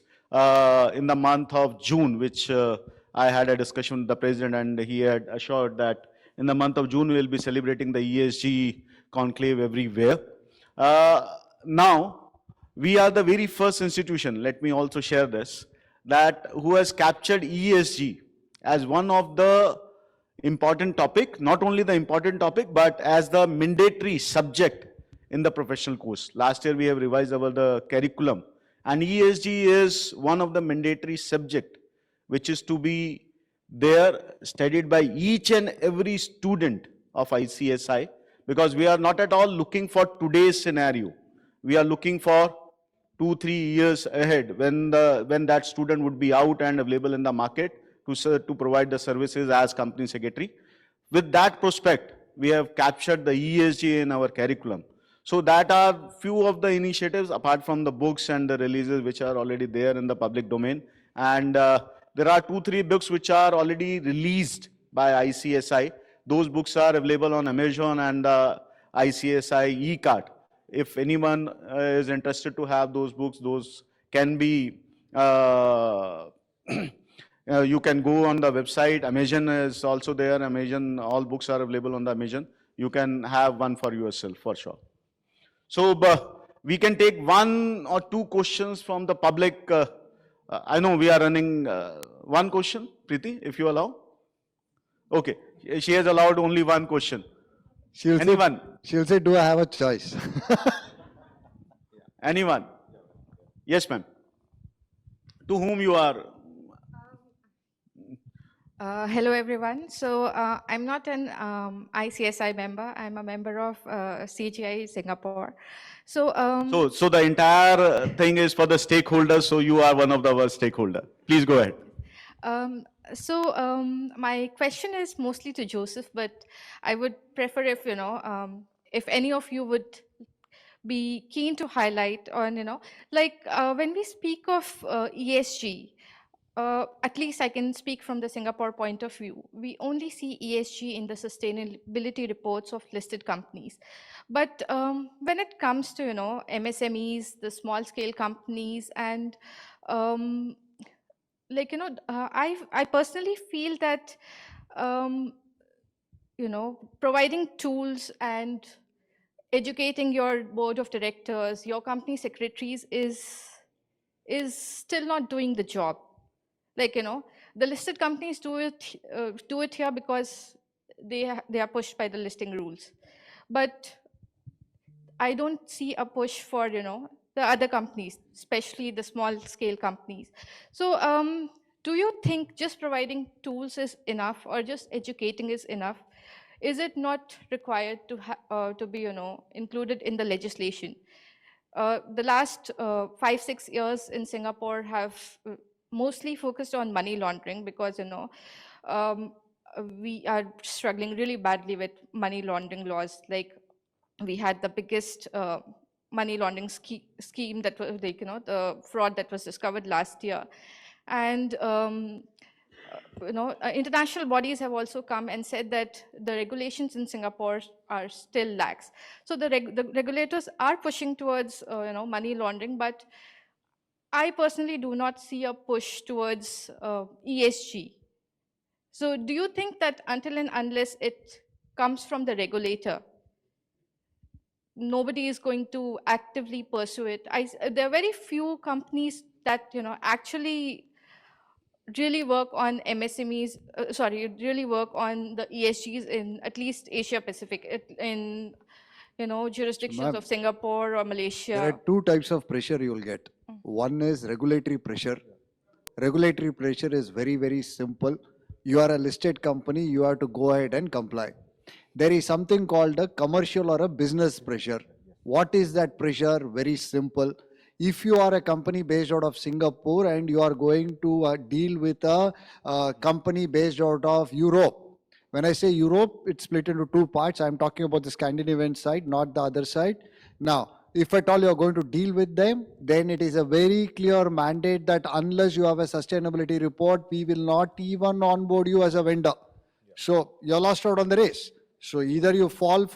in the month of June, which I had a discussion with the president, and he had assured that in the month of June we will be celebrating the ESG conclave everywhere. Now, we are the very first institution, let me also share this, that who has captured ESG as one of the important topic, not only the important topic, but as the mandatory subject in the professional course. Last year we have revised the curriculum, and ESG is one of the mandatory subject which is to be there studied by each and every student of ICSI, because we are not at all looking for today's scenario. We are looking for 2-3 years ahead when that student would be out and available in the market to provide the services as company secretary. With that prospect, we have captured the ESG in our curriculum. So that are few of the initiatives apart from the books and the releases which are already there in the public domain. And there are 2-3 books which are already released by ICSI. Those books are available on Amazon and ICSI e-card. If anyone is interested to have those books, those can be, you can go on the website. Amazon is also there. Amazon, all books are available on the Amazon. You can have one for yourself for sure. So we can take 1 or 2 questions from the public. I know we are running one question, Preeti, if you allow. Okay, she has allowed only one question. Anyone? She'll say, do I have a choice? Anyone? Yes, ma'am. To whom you are? Hello, everyone. So I'm not an ICSI member. I'm a member of CGI Singapore. So, So the entire thing is for the stakeholders, so you are one of our stakeholder. Please go ahead. My question is mostly to Joseph, but I would prefer if, if any of you would be keen to highlight on, like when we speak of ESG, at least I can speak from the Singapore point of view. We only see ESG in the sustainability reports of listed companies. But when it comes to, MSMEs, the small scale companies, and I personally feel that, um, providing tools and educating your board of directors, your company secretaries is still not doing the job. Like, the listed companies do it here because they are pushed by the listing rules. But I don't see a push for, the other companies, especially the small scale companies. So do you think just providing tools is enough, or just educating is enough? Is it not required to be, included in the legislation? The last 5-6 years in Singapore have mostly focused on money laundering, because um, we are struggling really badly with money laundering laws. Like, we had the biggest money laundering scheme that was, like, the fraud that was discovered last year. And international bodies have also come and said that the regulations in Singapore are still lax. So the regulators are pushing towards money laundering, but I personally do not see a push towards ESG. So do you think that until and unless it comes from the regulator, nobody is going to actively pursue it? There are very few companies that actually really work on MSMEs, really work on the ESGs in at least Asia Pacific, in jurisdictions Ma'am, of Singapore or there are Malaysia. two types of pressure you will get. One is regulatory pressure. Regulatory pressure is very, very simple. You are a listed company, you have to go ahead and comply. There is something called a commercial or a business pressure. What is that pressure? Very simple. If you are a company based out of Singapore and you are going to deal with a company based out of Europe, when I say Europe, it's split into two parts. I'm talking about the Scandinavian side, not the other side. Now, if at all you're going to deal with them, then it is a very clear mandate that unless you have a sustainability report, we will not even onboard you as a vendor. So you're lost out on the race. So either you fall,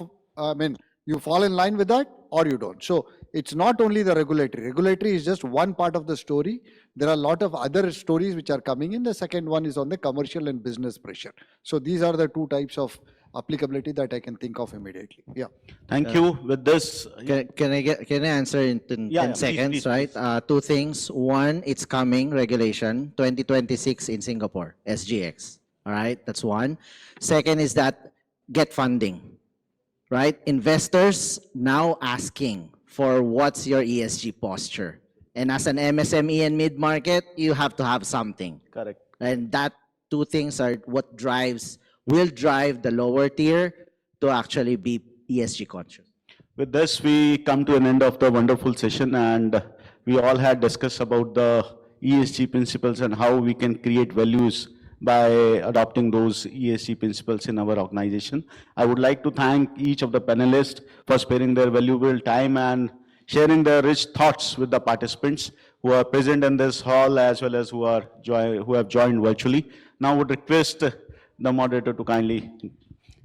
you fall in line with that or you don't. So it's not only the regulatory. Regulatory is just one part of the story. There are a lot of other stories which are coming in. The second one is on the commercial and business pressure. So these are the two types of applicability that I can think of immediately. Yeah. Thank you. With this, Can I answer in 10 Yeah, yeah, please, seconds, please, right? please. Two things. One, it's coming regulation 2026 in Singapore, SGX. All right, that's one. Second is that get funding, right? Investors now asking for what's your ESG posture. And as an MSME and mid-market, you have to have something. Correct. And that two things are what will drive the lower tier to actually be ESG conscious. With this, we come to an end of the wonderful session, and we all had discussed about the ESG principles and how we can create values by adopting those ESG principles in our organization. I would like to thank each of the panelists for sparing their valuable time and sharing their rich thoughts with the participants who are present in this hall as well as who have joined virtually. Now I would request the moderator to kindly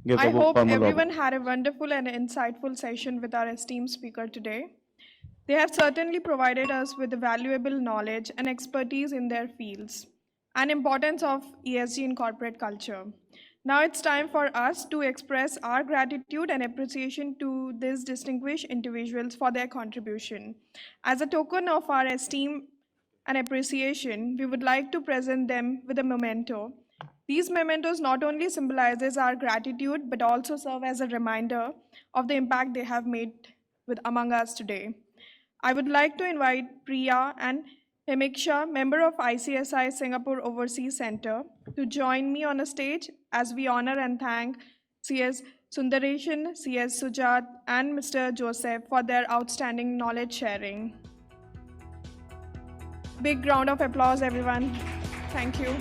give I the hope formal everyone had a wonderful and insightful session with our esteemed speaker today. They have certainly provided us with valuable knowledge and expertise in their fields and importance of ESG in corporate culture. Now it's time for us to express our gratitude and appreciation to these distinguished individuals for their contribution. As a token of our esteem and appreciation, we would like to present them with a memento. These mementos not only symbolizes our gratitude, but also serve as a reminder of the impact they have made among us today. I would like to invite Priya and Hemiksha, member of ICSI Singapore Overseas Center, to join me on a stage as we honor and thank CS Sundareshan, CS Sujat, and Mr. Joseph for their outstanding knowledge sharing. Big round of applause, everyone. Thank you.